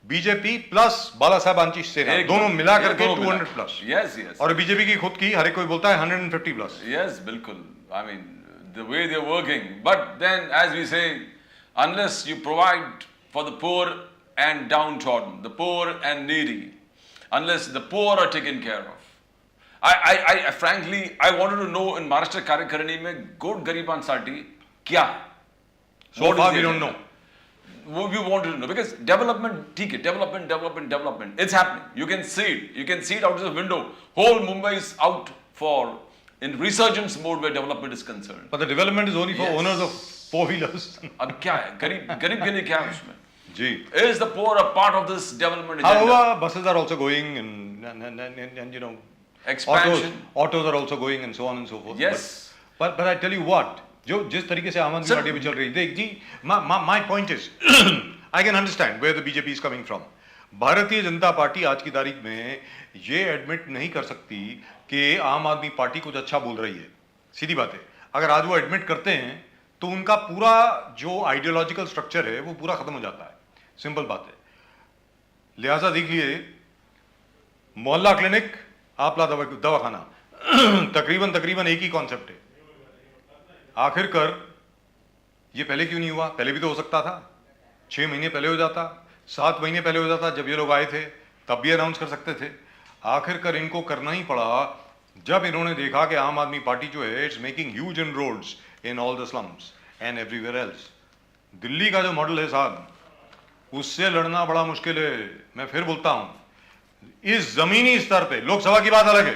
BJP plus बाला साहब आंची सेना, एकदम, दोनों मिला ये करके दोनों मिला 200 plus. Yes, yes. और बीजेपी की खुद की हर एक कोई बोलता है 150 plus. Yes, bilkul. I mean, the way they're working. But then, as we say, unless you provide for the poor and downtrodden, the poor and needy, unless the poor are taken care of. I frankly, I wanted to know in Maharashtra Karyakarani mein Goat Gariban Sati kya hai? So What is far the we don't know. agenda? We wanted to know because development, theek hai, development. It's happening. You can see it. You can see it out of the window. Whole Mumbai is out for in resurgence mode where development is concerned. But the development is only for Yes. owners of four-wheelers. अब क्या है? गरीब के लिए क्या है उसमें? जी. Is the poor a part of this development agenda? However, buses are also going and you know, Expansion. autos are also going and so on and so forth. Yes. But I tell you what, जो जिस तरीके से आम आदमी Sir- party में चल रही है, देख जी, my point is, I can understand where the BJP is coming from. Bharatiya Janata party आज की तारीख में ये एडमिट नहीं कर सकती कि आम आदमी पार्टी कुछ अच्छा बोल रही है. सीधी बात है. अगर आज वो एडमिट करते हैं तो उनका पूरा जो आइडियोलॉजिकल स्ट्रक्चर है वो पूरा खत्म हो जाता है. सिंपल बात है. लिहाजा देख लिए, मोहल्ला क्लिनिक, आपला दवाखाना, तकरीबन एक ही कॉन्सेप्ट है. आखिरकार ये पहले क्यों नहीं हुआ? पहले भी तो हो सकता था. 6 महीने पहले हो जाता, 7 महीने पहले हो जाता. जब ये लोग आए थे तब भी अनाउंस कर सकते थे. आखिरकार इनको करना ही पड़ा जब इन्होंने देखा कि आम आदमी पार्टी जो है it's making huge inroads in all the slums and everywhere else. Delhi का जो मॉडल है साहब, उससे लड़ना बड़ा मुश्किल है. मैं फिर बोलता हूं, इस जमीनी स्तर पे लोकसभा की बात अलग है,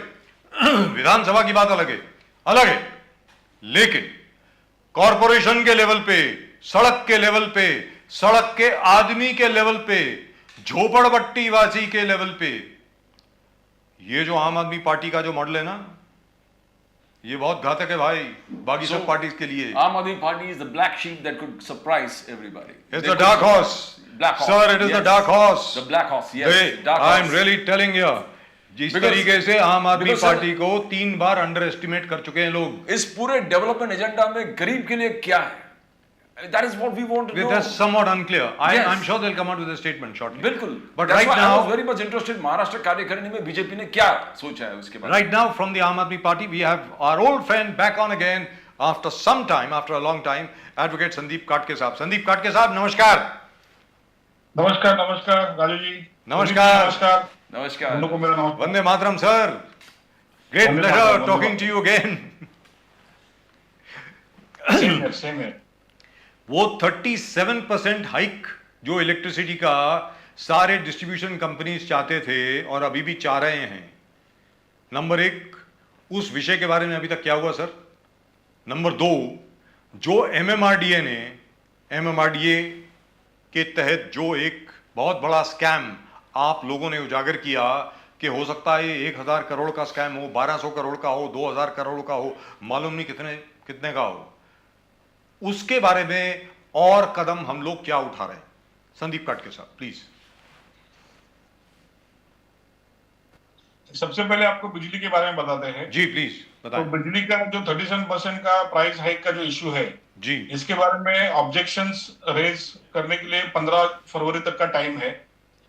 विधानसभा की बात अलग है, लेकिन कॉरपोरेशन के लेवल पे, सड़क के लेवल पे, सड़क के आदमी के लेवल पे, झोपड़पट्टी वासी के लेवल पे, ये जो आम आदमी पार्टी का जो मॉडल है ना, ये बहुत घातक है भाई बाकी सब पार्टी के लिए. Aam Aadmi Party is the black sheep that could surprise everybody. It's They the could dark surprise- horse. Black horse. Sir, it is the yes. dark horse. The black horse, yes. Hey, dark I am horse. really telling you, जिस Because- तरीके से आम आदमी because, sir- party को 3 बार under estimate कर चुके हैं लोग. इस पूरे डेवलपमेंट एजेंडा में गरीब के लिए क्या है? That is what we want to know. That's somewhat unclear. Yes. I'm sure they'll come out with a statement shortly. बिल्कुल. But That's right why I was now, very much interested Maharashtra कार्यकारिणी में BJP ने क्या सोचा है उसके बारे में. right now from the Aam Aadmi Party, we have our old friend back on again after some time, after a long time, Advocate Sandeep Katke साहब. Sandeep Katke साहब, नमस्कार. नमस्कार राजू जी. नमस्कार. नमस्कार. नमस्कार. दोनों को मेरा नमस्कार. वंदे मातरम सर. Great वंदे pleasure मातरम, talking वंदे to you again. सेम है. वो 37% हाइक जो इलेक्ट्रिसिटी का सारे डिस्ट्रीब्यूशन कंपनीज चाहते थे और अभी भी चाह रहे हैं. नंबर 1, उस विषय के बारे में अभी तक क्या हुआ सर? नंबर 2, जो एमएमआरडीए ने, एमएमआरडीए के तहत जो एक बहुत बड़ा स्कैम आप लोगों ने उजागर किया कि हो सकता है 1000 करोड़ का स्कैम हो, 1200 करोड़ का हो, 2000 करोड़ का हो, मालूम नहीं कितने का हो, उसके बारे में और कदम हम लोग क्या उठा रहे हैं? संदीप काटके साहब प्लीज. सबसे पहले आपको बिजली के बारे में बताते हैं. जी प्लीज तो बताएं. बिजली का जो 37% का प्राइस हाइक का जो इश्यू है, जी इसके बारे में ऑब्जेक्शंस रेज करने के लिए 15 फरवरी तक का टाइम है.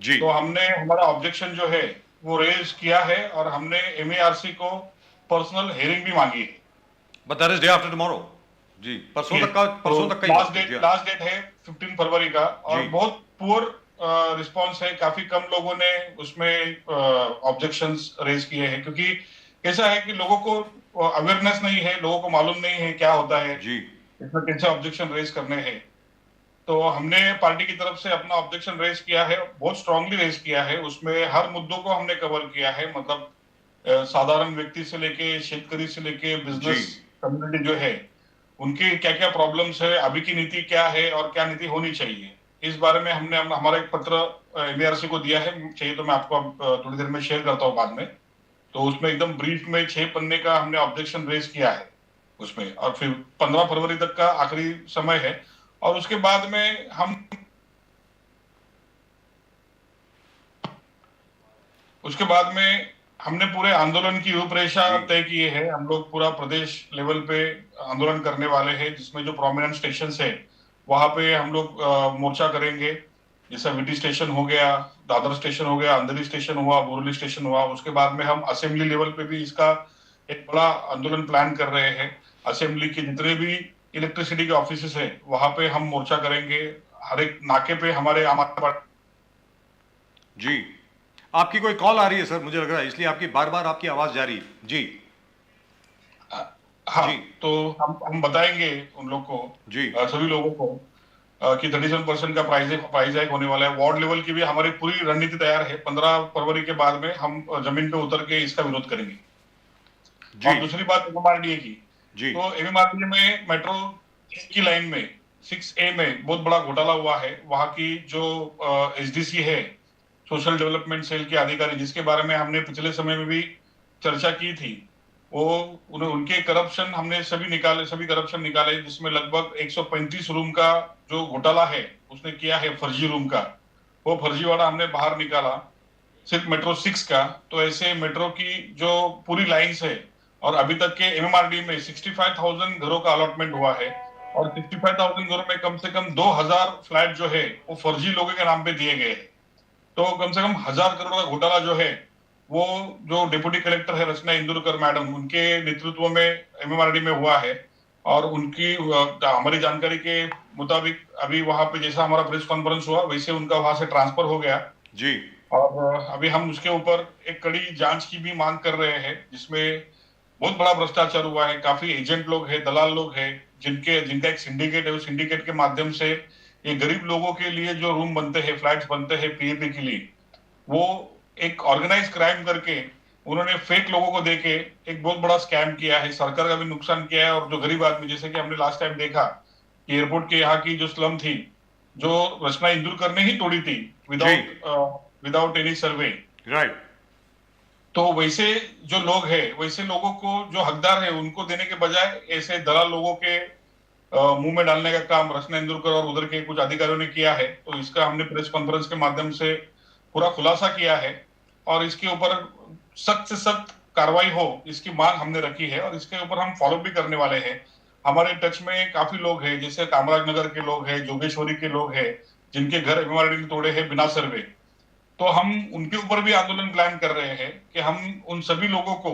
जी तो हमने हमारा ऑब्जेक्शन जो है वो रेज किया है और हमने एमएआरसी को पर्सनल हियरिंग भी मांगी है। But that is day after tomorrow. जी, परसों तक का लास्ट ही डेट है 15 फरवरी का, और जी। बहुत पुअर रिस्पांस है। काफी कम लोगों ने उसमें ऑब्जेक्शंस रेज किए हैं, क्योंकि ऐसा है कि लोगों को अवेयरनेस नहीं है, लोगों को मालूम नहीं है क्या होता है, जी इसमें कैसे ऑब्जेक्शन रेज करने हैं। तो हमने पार्टी की तरफ से अपना ऑब्जेक्शन रेज किया है, बहुत स्ट्रांगली रेज किया है। उसमें हर मुद्दों को हमने कवर किया है, मतलब साधारण व्यक्ति से लेके शेतकरी से लेके बिजनेस कम्युनिटी जो है, उनकी क्या क्या प्रॉब्लम्स है, अभी की नीति क्या है और क्या नीति होनी चाहिए, इस बारे में हमने हमारा एक पत्र एमआरसी को दिया है। चाहिए तो मैं आपको थोड़ी देर में शेयर करता हूँ बाद में। तो उसमें एकदम ब्रीफ में 6 पन्ने का हमने ऑब्जेक्शन रेज किया है उसमें, और फिर 15 फरवरी तक का आखिरी समय है। और उसके बाद में हमने पूरे आंदोलन की रूपरेखा तय की है। हम लोग पूरा प्रदेश लेवल पे आंदोलन करने वाले हैं, जिसमें जो प्रोमिनेंट स्टेशन है वहां पे हम लोग मोर्चा करेंगे। जैसा विटी स्टेशन हो गया, दादर स्टेशन हो गया, अंधेरी स्टेशन हुआ, बोरली स्टेशन हुआ। उसके बाद में हम असेंबली लेवल पे भी इसका एक बड़ा आंदोलन प्लान कर रहे हैं। असेंबली के जितने भी इलेक्ट्रिसिटी के ऑफिस है वहां पे हम मोर्चा करेंगे। हर एक नाके पे हमारे आम आदमी पार्टी। जी, आपकी कोई कॉल आ रही है सर, मुझे लग रहा है, इसलिए आपकी बार बार आपकी आवाज जा रही है। जी हाँ जी। तो हम बताएंगे उन लोग को, जी सभी लोगों को, कि 37% का प्राइस हाइक होने वाला है। वार्ड लेवल की भी हमारी पूरी रणनीति तैयार है। 15 फरवरी के बाद में हम जमीन पे उतर के इसका विरोध करेंगे। जी और दूसरी बात एमएमआरडीए की, जी तो एमएमआरडीए में मेट्रो की लाइन में 6A में बहुत बड़ा घोटाला हुआ है। वहां की जो एसडीसी है, सोशल डेवलपमेंट सेल के अधिकारी, जिसके बारे में हमने पिछले समय में भी चर्चा की थी, वो उनके करप्शन हमने सभी करप्शन निकाले, जिसमें लगभग 135 रूम का जो घोटाला है उसने किया है फर्जी रूम का, वो फर्जीवाड़ा हमने बाहर निकाला, सिर्फ मेट्रो 6 का। तो ऐसे मेट्रो की जो पूरी लाइंस है, और अभी तक के एमएमआरडी में 65,000 घरों का अलॉटमेंट हुआ है, और 65,000 घरों में कम से कम 2,000 फ्लैट जो है वो फर्जी लोगों के नाम पे दिए गए हैं। तो कम से कम 1,000 करोड़ का घोटाला जो है, वो जो डिप्टी कलेक्टर है रचना इंदुरकर मैडम, उनके नेतृत्व में एमएमआरडी में हुआ है। और उनकी हमारी जानकारी के मुताबिक अभी वहां पे जैसा हमारा प्रेस कॉन्फ्रेंस हुआ वैसे उनका वहां से ट्रांसफर हो गया। जी। और अभी हम उसके ऊपर एक कड़ी जांच की भी मांग कर रहे हैं, जिसमें बहुत बड़ा भ्रष्टाचार हुआ है। काफी एजेंट लोग हैं, दलाल लोग हैं, जिनका एक सिंडिकेट है। उस सिंडिकेट के माध्यम से ये गरीब लोगों के लिए जो रूम बनते हैं, फ्लैट्स बनते हैं पीएपी के लिए, वो एक ऑर्गेनाइज क्राइम करके उन्होंने फेक लोगों को देके एक बहुत बड़ा स्कैम किया है। सरकार का भी नुकसान किया है। और जो गरीब आदमी, जैसे कि हमने लास्ट टाइम देखा कि एयरपोर्ट के यहाँ की जो स्लम थी, जो रचना इंदुरकर ने ही तोड़ी थी विदाउट एनी सर्वे, राइट। तो वैसे जो लोग हैं, वैसे लोगों को जो हकदार है उनको देने के बजाय ऐसे दलाल लोगों के मुंह में डालने का काम रचना इंदुरकर और उधर के कुछ अधिकारियों ने किया है। तो इसका हमने प्रेस कॉन्फ्रेंस के माध्यम से पूरा खुलासा किया है, और इसके ऊपर सख्त से सख्त कार्रवाई हो, इसकी मांग हमने रखी है। और इसके ऊपर हम फॉलो भी करने वाले हैं। हमारे टच में काफी लोग हैं, जैसे कामराज नगर के लोग हैं, जोगेश्वरी के लोग हैं, जिनके घर एमएमआरडी ने तोड़े हैं बिना सर्वे। तो हम उनके ऊपर भी आंदोलन प्लान कर रहे हैं कि हम उन सभी लोगों को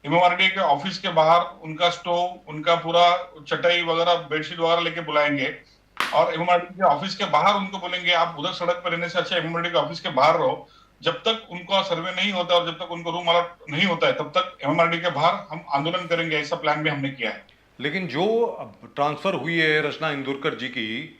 एमएमआरडी के ऑफिस के बाहर उनका स्टोव, उनका पूरा चटाई वगैरह, बेडशीट वगैरह लेके बुलाएंगे, और एमएमआरडी के ऑफिस के बाहर उनको बोलेंगे आप उधर सड़क पर रहने से अच्छा एमएमआरडी के ऑफिस के बाहर रहो। जब तक उनका सर्वे नहीं होता और जब तक उनको रूम अलॉट नहीं होता है, तब तक एमएमआरडी के बाहर हम आंदोलन करेंगे। ऐसा प्लान भी हमने किया है। लेकिन जो ट्रांसफर हुई है रचना इंदुरकर जी की,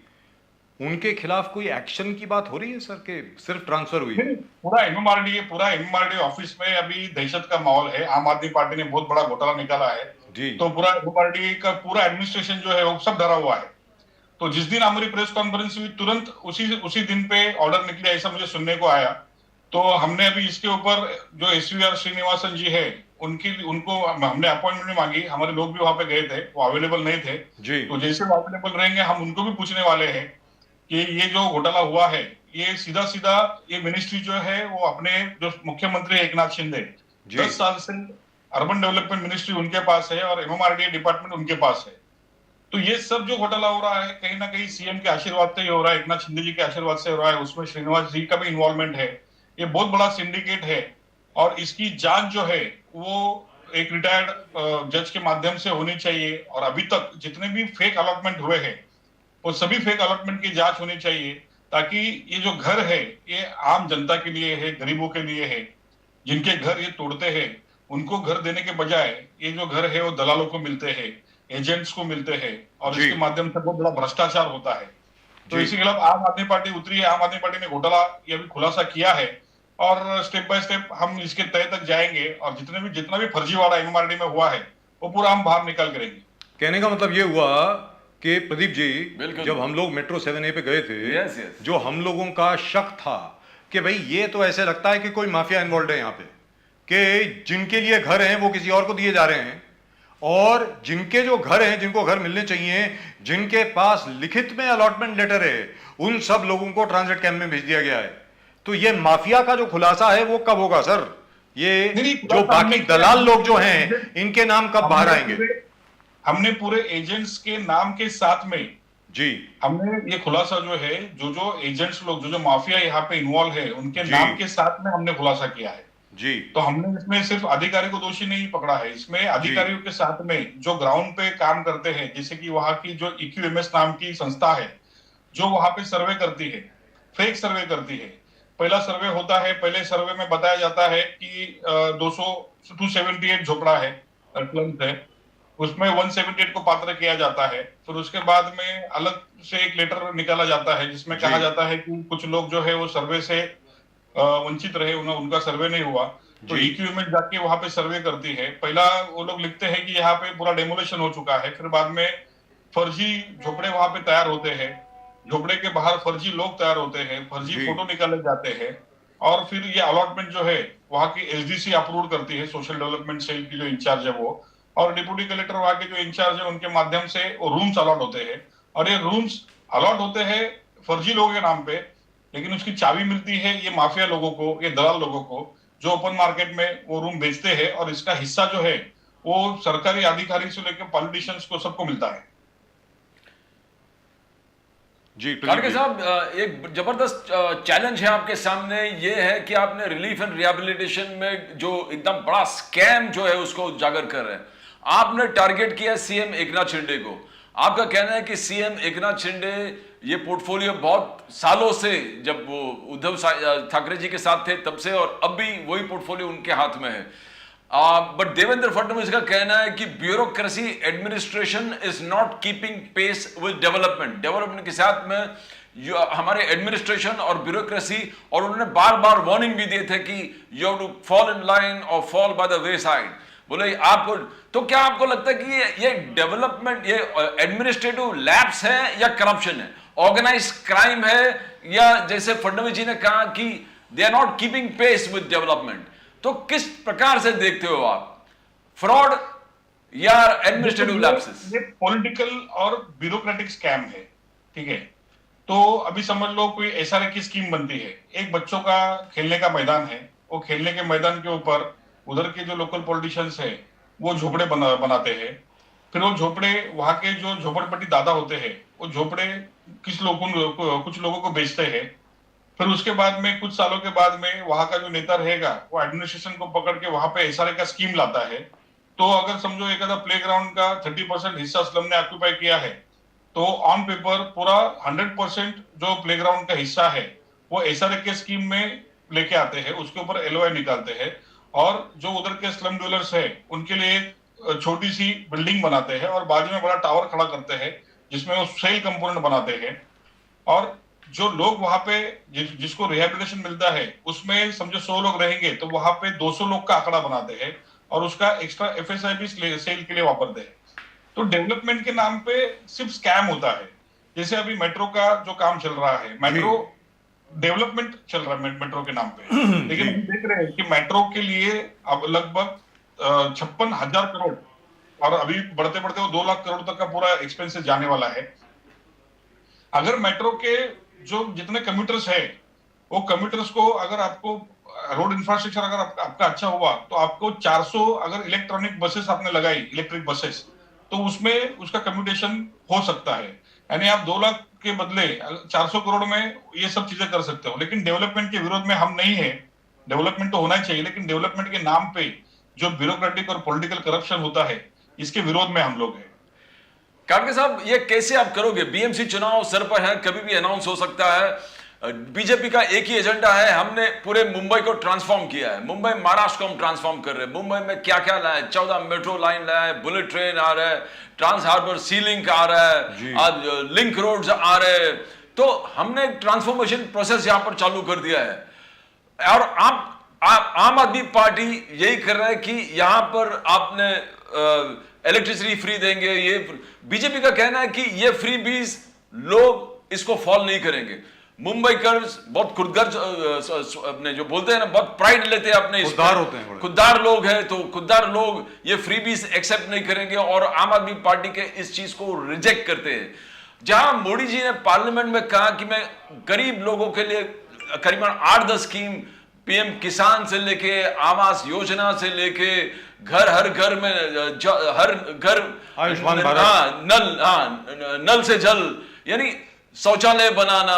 उनके खिलाफ कोई एक्शन की बात हो रही है सर, के सिर्फ ट्रांसफर हुई? पूरा एमएमआरडी ऑफिस में अभी दहशत का माहौल है। आम आदमी पार्टी ने बहुत बड़ा घोटाला निकाला है जी। तो पूरा एमएमआरडी का पूरा एडमिनिस्ट्रेशन जो है वो सब डरा हुआ है। तो जिस दिन हमारी प्रेस कॉन्फ्रेंस हुई, तुरंत उसी दिन पे ऑर्डर निकले, ऐसा मुझे सुनने को आया। तो हमने अभी इसके ऊपर जो एसवीआर श्रीनिवासन जी है, उनको हमने अपॉइंटमेंट मांगी। हमारे लोग भी वहां पे गए थे, वो अवेलेबल नहीं थे जी। तो जैसे वो अवेलेबल रहेंगे हम उनको भी पूछने वाले हैं कि ये जो घोटाला हुआ है, ये सीधा सीधा ये मिनिस्ट्री जो है वो अपने जो मुख्यमंत्री एकनाथ शिंदे 10 साल से अर्बन डेवलपमेंट मिनिस्ट्री उनके पास है और एमएमआरडी डिपार्टमेंट उनके पास है। तो ये सब जो घोटाला हो रहा है कहीं ना कहीं सीएम के आशीर्वाद से ही हो रहा है, एकनाथ शिंदे जी के आशीर्वाद से हो रहा है। उसमें श्रीनिवास जी का भी इन्वॉल्वमेंट है। ये बहुत बड़ा सिंडिकेट है और इसकी जांच जो है वो एक रिटायर्ड जज के माध्यम से होनी चाहिए। और अभी तक जितने भी फेक अलॉटमेंट हुए हैं वो सभी फेक अलॉटमेंट की जांच होनी चाहिए, ताकि ये जो घर है ये आम जनता के लिए है, गरीबों के लिए है। जिनके घर ये तोड़ते हैं उनको घर देने के बजाय ये जो घर है वो दलालों को मिलते हैं, एजेंट्स को मिलते हैं, और जी। इसके माध्यम से बहुत बड़ा भ्रष्टाचार होता है। तो जी। इसी खिलाफ आम आदमी पार्टी उतरी है। आम आदमी पार्टी ने घोटाला ये अभी खुलासा किया है, और स्टेप बाय स्टेप हम इसके तय तक जाएंगे, और जितना भी फर्जीवाड़ा एमएमआरडी में हुआ है वो पूरा हम बाहर निकाल करेंगे। कहने का मतलब ये हुआ कि प्रदीप जी, बिल्कुल। जब हम लोग मेट्रो 7A पे गए थे, Yes, yes. जो हम लोगों का शक था कि भाई ये तो ऐसे लगता है कि कोई माफिया इन्वॉल्व है यहाँ पे, कि जिनके लिए घर हैं वो किसी और को दिए जा रहे हैं, और जिनके जो घर हैं, जिनको घर मिलने चाहिए, जिनके पास लिखित में अलॉटमेंट लेटर है, उन सब लोगों को ट्रांजिट कैंप में भेज दिया गया है। तो ये माफिया का जो खुलासा है वो कब होगा सर? ये नहीं, जो बाकी दलाल लोग जो हैं इनके नाम कब बाहर आएंगे? हमने पूरे एजेंट्स के नाम के साथ में जी हमने ये खुलासा जो है, जो एजेंट्स लोग, जो माफिया यहाँ पे इन्वॉल्व है उनके जी। नाम के साथ में हमने खुलासा किया है। जी तो हमने इसमें सिर्फ अधिकारी को दोषी नहीं पकड़ा है, इसमें अधिकारियों के साथ में जो ग्राउंड पे काम करते हैं, जैसे कि वहां की जो EQMS नाम की संस्था है जो वहां पे सर्वे करती है, फेक सर्वे करती है। पहला सर्वे होता है, पहले सर्वे में बताया जाता है कि 278 झोपड़ा है, क्लम्स है, उसमें 178 को पात्र किया जाता है। फिर उसके बाद में अलग से एक लेटर निकाला जाता है जिसमें कहा जाता है कि कुछ लोग जो है वो सर्वे से वंचित रहे, उनका सर्वे नहीं हुआ। तो EQMS जाके वहां पे सर्वे करती है। पहला वो लोग लिखते हैं कि यहाँ पे पूरा डेमोलेशन हो चुका है, फिर बाद में फर्जी झोपड़े वहां पे तैयार होते हैं, झोपड़े के बाहर फर्जी लोग तैयार होते हैं, फर्जी फोटो निकाले जाते हैं, और फिर ये अलॉटमेंट जो है वहां की SDC अप्रूव करती है, सोशल डेवलपमेंट सेल की जो इंचार्ज है वो, और डिप्टी कलेक्टर वहां के जो इंचार्ज है उनके माध्यम से वो रूम्स अलॉट होते हैं। और ये रूम्स अलॉट होते हैं फर्जी लोगों के नाम पे, लेकिन उसकी चाबी मिलती है ये माफिया लोगों को, ये दलाल लोगों को, जो ओपन मार्केट में वो रूम बेचते हैं, और इसका हिस्सा जो है वो सरकारी अधिकारी से लेकर पॉलिटिशियंस को सबको मिलता है। जी खाड़गे साहब, एक जबरदस्त चैलेंज है आपके सामने, ये है कि आपने रिलीफ एंड रिहैबिलिटेशन में जो एकदम बड़ा स्कैम जो है उसको उजागर कर रहे हैं। आपने टारगेट किया सीएम एकनाथ शिंदे को। आपका कहना है कि सीएम एकनाथ शिंदे ये पोर्टफोलियो बहुत सालों से, जब वो उद्धव ठाकरे जी के साथ थे तब से, और अब भी वही पोर्टफोलियो उनके हाथ में है। बट देवेंद्र फडणवीस का कहना है कि bureaucracy, administration is not keeping pace with development. Development के साथ में हमारे एडमिनिस्ट्रेशन और ब्यूरोक्रेसी, और उन्होंने बार बार वार्निंग भी दिए थे कि you have to fall in line और fall by the wayside. बोले आपको, तो क्या आपको लगता है कि ये डेवलपमेंट, ये एडमिनिस्ट्रेटिव लैप्स है या करप्शन है, ऑर्गेनाइज क्राइम है, या जैसे फडणवीस जी ने कहा कि they are not keeping pace with development? तो किस प्रकार से देखते हो आप, फ्रॉड या एडमिनिस्ट्रेटिव लैप्सेस? ये पॉलिटिकल और ब्यूरोक्रेटिक स्कैम है, ठीक है। तो अभी समझ लो कोई SRA की स्कीम बनती है, एक बच्चों का खेलने का मैदान है, वो खेलने के मैदान के ऊपर उधर के जो लोकल पॉलिटिशियंस है वो झोपड़े बनाते हैं। फिर वो झोपड़े वहां के जो झोपड़पट्टी दादा होते हैं वो झोपड़े कुछ लोगों को बेचते हैं। फिर उसके बाद में कुछ सालों के बाद में वहां का जो नेता रहेगा वो एडमिनिस्ट्रेशन को पकड़ के वहां पे SRA का स्कीम लाता है। तो अगर समझो एक आधा प्लेग्राउंड का 30% हिस्सा स्लम ने ऑक्यूपाई किया है, तो ऑन पेपर पूरा 100% जो प्लेग्राउंड का हिस्सा है वो SRA के स्कीम में लेके आते हैं, उसके ऊपर LOI निकालते हैं, और जो उधर के स्लम डवेलर्स है उनके लिए छोटी सी बिल्डिंग बनाते हैं, और बाजू में बड़ा टावर खड़ा करते हैं जिसमें वो सेल कंपोनेंट बनाते हैं। और जो लोग वहां पे जिसको रिहैबिलिटेशन मिलता है उसमें समझो 100 लोग रहेंगे तो वहां पे 200 लोग का आंकड़ा बनाते हैं, और उसका एक्स्ट्रा FSI भी सेल के लिए वापरते हैं। तो डेवलपमेंट के नाम पे सिर्फ स्कैम होता है। जैसे अभी मेट्रो का जो काम चल रहा है, मेट्रो डेवलपमेंट चल रहा है मेट्रो के नाम पे, लेकिन हम देख रहे हैं कि मेट्रो के लिए अब लगभग 56,000 करोड़, और अभी बढ़ते बढ़ते वो 2 लाख करोड़ तक का पूरा एक्सपेंसेस जाने वाला है। अगर मेट्रो के जो जितने कम्यूटर्स है, वो कम्यूटर्स को अगर आपको रोड इंफ्रास्ट्रक्चर अगर आपका अच्छा हुआ तो आपको 400 अगर इलेक्ट्रॉनिक बसेस आपने लगाई, इलेक्ट्रिक बसेस, तो उसमें उसका कम्यूटेशन हो सकता है। यानी आप 2 लाख के बदले 400 करोड़ में ये सब चीजें कर सकते हो। लेकिन डेवलपमेंट के विरोध में हम नहीं है, डेवलपमेंट तो होना ही चाहिए, लेकिन डेवलपमेंट के नाम पे जो ब्यूरोक्रेटिक और पॉलिटिकल करप्शन होता है, इसके विरोध में हम लोग हैं। काटके साहब, ये कैसे आप करोगे? बीएमसी चुनाव सर पर है, कभी भी अनाउंस हो सकता है। बीजेपी का एक ही एजेंडा है, हमने पूरे मुंबई को ट्रांसफॉर्म किया है, मुंबई महाराष्ट्र को हम ट्रांसफॉर्म कर रहे हैं। मुंबई में क्या क्या लाए, 14 मेट्रो लाइन लाए, बुलेट ट्रेन आ रहा है, ट्रांस हार्बर सी लिंक आ रहा है, आज लिंक रोड्स आ रहे हैं। तो हमने ट्रांसफॉर्मेशन प्रोसेस यहां पर चालू कर दिया है। और आप आम आदमी पार्टी यही कर रहा है कि यहां पर आपने इलेक्ट्रिसिटी फ्री देंगे। ये बीजेपी का कहना है कि ये फ्री बीज लोग इसको फॉलो नहीं करेंगे। मुंबई कर्ज बहुत खुदगर्ज, अपने जो बोलते हैं ना, बहुत प्राइड लेते हैं अपने, खुददार होते हैं, खुददार लोग हैं, तो खुददार लोग ये फ्री बीज एक्सेप्ट नहीं करेंगे और आम आदमी पार्टी के इस चीज को रिजेक्ट करते हैं। जहां मोदी जी ने पार्लियामेंट में कहा कि मैं गरीब लोगों के लिए करीबन 8-10 स्कीम, पीएम किसान से लेके आवास योजना से लेके घर, हर घर में हर घर आयुष्मान भारत, नल से जल, यानी शौचालय बनाना,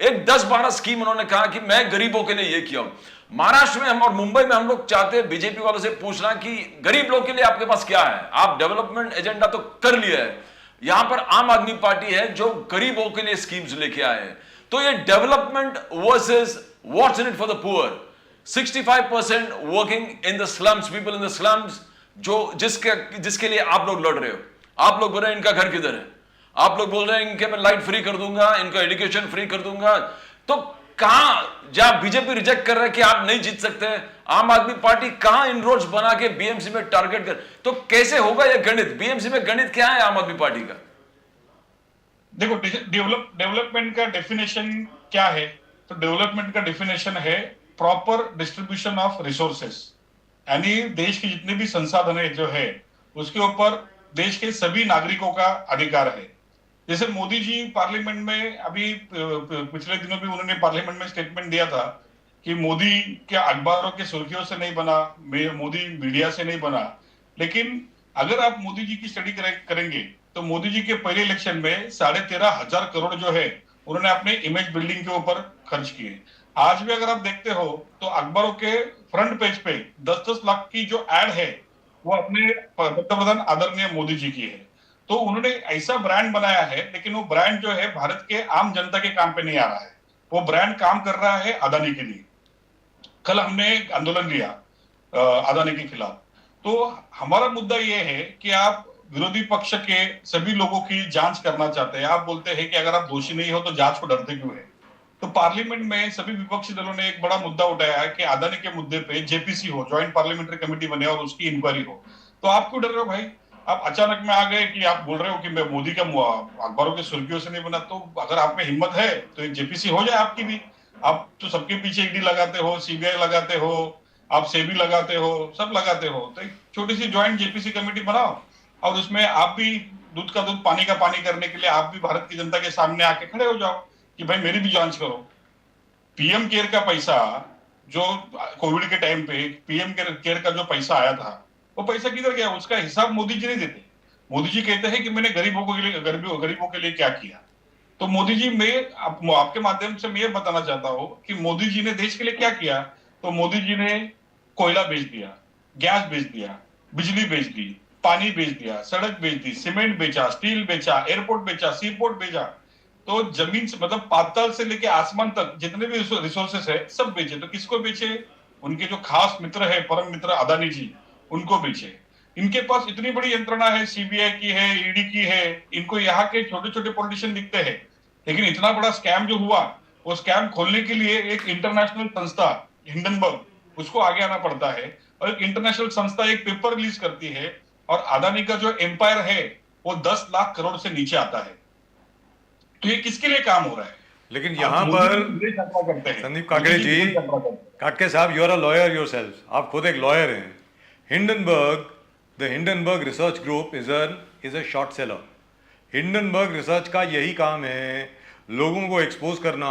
एक 10-12 स्कीम उन्होंने कहा कि मैं गरीबों के लिए ये किया हूं। महाराष्ट्र में हम और मुंबई में हम लोग चाहते हैं बीजेपी वालों से पूछना कि गरीब लोग के लिए आपके पास क्या है? आप डेवलपमेंट एजेंडा तो कर लिया है, यहां पर आम आदमी पार्टी है जो गरीबों के लिए स्कीम्स लेके आए हैं। तो ये development versus what's in it for the poor. 65% working in the slums, people in the slums, जो जिसके लिए आप लोग लड़ रहे हो। आप लोग बोल रहे हैं इनका घर किधर है, आप लोग बोल रहे हैं इनके मैं लाइट फ्री कर दूंगा, इनका एजुकेशन फ्री कर दूंगा। तो कहां, जहां बीजेपी रिजेक्ट कर रहा है कि आप नहीं जीत सकते, आम आदमी पार्टी कहां इनरोड्स बना के बीएमसी में टारगेट कर, तो कैसे होगा यह गणित? बीएमसी में गणित क्या है आम आदमी पार्टी का? देखो, डेवलपमेंट का डेफिनेशन क्या है? तो डेवलपमेंट का डेफिनेशन है प्रॉपर डिस्ट्रीब्यूशन ऑफ रिसोर्सेस, यानी देश के जितने भी संसाधन है जो है उसके ऊपर देश के सभी नागरिकों का अधिकार है। जैसे मोदी जी पार्लियामेंट में अभी पिछले दिनों भी उन्होंने पार्लियामेंट में स्टेटमेंट दिया था कि मोदी के अखबारों के सुर्खियों से नहीं बना, मोदी मीडिया से नहीं बना। लेकिन अगर आप मोदी जी की स्टडी करेंगे तो मोदी जी के पहले इलेक्शन में 13,500 करोड़ जो है उन्होंने अपने इमेज बिल्डिंग के ऊपर खर्च किए। आज भी अगर आप देखते हो तो अखबारों के फ्रंट पेज पे 10-10 लाख की जो एड है वो अपने पंतप्रधान आदरणीय मोदी जी की है। तो उन्होंने ऐसा ब्रांड बनाया है, लेकिन वो ब्रांड जो है भारत के आम जनता के काम पे नहीं आ रहा है, वो ब्रांड काम कर रहा है अदानी के लिए। कल हमने एक आंदोलन लिया अदानी के खिलाफ। तो हमारा मुद्दा ये है कि आप विरोधी पक्ष के सभी लोगों की जांच करना चाहते हैं। आप बोलते हैं कि अगर आप दोषी नहीं हो तो जांच को डरते क्यों है? तो पार्लियामेंट में सभी विपक्षी दलों ने एक बड़ा मुद्दा उठाया है कि अदानी के मुद्दे पे जेपीसी हो, ज्वाइंट पार्लियामेंट्री कमेटी बने और उसकी इंक्वायरी हो। तो आप क्यों डर रहे हो भाई? आप अचानक में आ गए कि आप बोल रहे हो कि मैं मोदी का अखबारों के सुर्खियों से नहीं बना। तो अगर आप में हिम्मत है तो एक जेपीसी हो जाए आपकी भी। आप तो सबके पीछे ईडी लगाते हो, सीबीआई लगाते हो, आप सेबी लगाते हो, सब लगाते हो। तो एक छोटी सी ज्वाइंट जेपीसी कमेटी बनाओ और उसमें आप भी दूध का दूध पानी का पानी करने के लिए आप भी भारत की जनता के सामने आके खड़े हो जाओ कि भाई मेरी भी जांच करो। पीएम केयर का पैसा जो कोविड के टाइम पे पीएम केयर का जो पैसा आया था वो पैसा किधर गया? उसका हिसाब मोदी जी नहीं देते। मोदी जी कहते हैं कि मैंने गरीबों के लिए क्या किया। तो मोदी जी, मैं आपके माध्यम से मैं ये बताना चाहता हूं कि मोदी जी ने देश के लिए क्या किया। तो मोदी जी ने कोयला बेच दिया, गैस बेच दिया, बिजली बेच दी, पानी बेच दिया, सड़क बेच दी, सीमेंट बेचा, स्टील बेचा, एयरपोर्ट बेचा, सी पोर्ट बेचा। तो जमीन से मतलब पाताल से लेके आसमान तक जितने भी रिसोर्सेस है सब बेचे। तो किसको बेचे? उनके जो खास मित्र है, परम मित्र अदानी जी, उनको बेचे। इनके पास इतनी बड़ी यंत्रणा है, सीबीआई की है, ईडी की है। इनको यहाँ के छोटे छोटे पॉलिटिशियन दिखते हैं, लेकिन इतना बड़ा स्कैम जो हुआ, वो स्कैम खोलने के लिए एक इंटरनेशनल संस्था हिंडनबर्ग, उसको आगे आना पड़ता है। और एक इंटरनेशनल संस्था एक पेपर रिलीज करती है और अदानी का जो एम्पायर है वो 10 लाख करोड़ से नीचे आता है। तो ये किसके लिए काम हो रहा है? लेकिन यहाँ पर Sandeep Kakade ji, Katke sahab, you are a lawyer yourself, आप खुद एक लॉयर हैं। Hindenburg, the Hindenburg research group is a short seller. Hindenburg research का यही काम है, लोगों को एक्सपोज करना,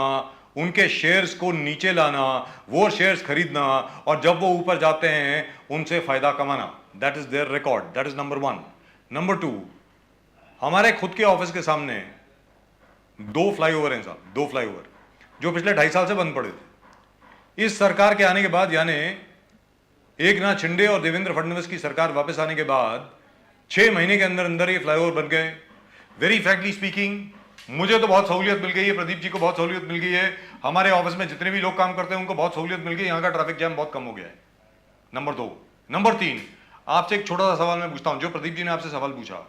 उनके शेयर्स को नीचे लाना, वो शेयर्स खरीदना और जब वो ऊपर जाते हैं उनसे फायदा कमाना। That is their record. That is number 1। Number 2, हमारे खुद के ऑफिस के सामने 2 फ्लाईओवर हैं साहब, 2 फ्लाईओवर जो पिछले 2.5 साल से बंद पड़े थे। इस सरकार के आने के बाद, यानी एकनाथ शिंदे और देवेंद्र फडणवीस की सरकार वापस आने के बाद 6 महीने के अंदर अंदर ये फ्लाईओवर बन गए। वेरी फ्रैंकली स्पीकिंग, मुझे तो बहुत सहूलियत मिल गई है, प्रदीप जी को बहुत सहूलियत मिल गई है, हमारे ऑफिस में जितने भी लोग काम करते हैं उनको बहुत सहूलियत मिल गई, यहाँ का ट्रैफिक जैम बहुत कम हो गया है। नंबर 2। नंबर 3, आपसे एक छोटा सा सवाल मैं पूछता हूं, जो प्रदीप जी ने आपसे सवाल पूछा,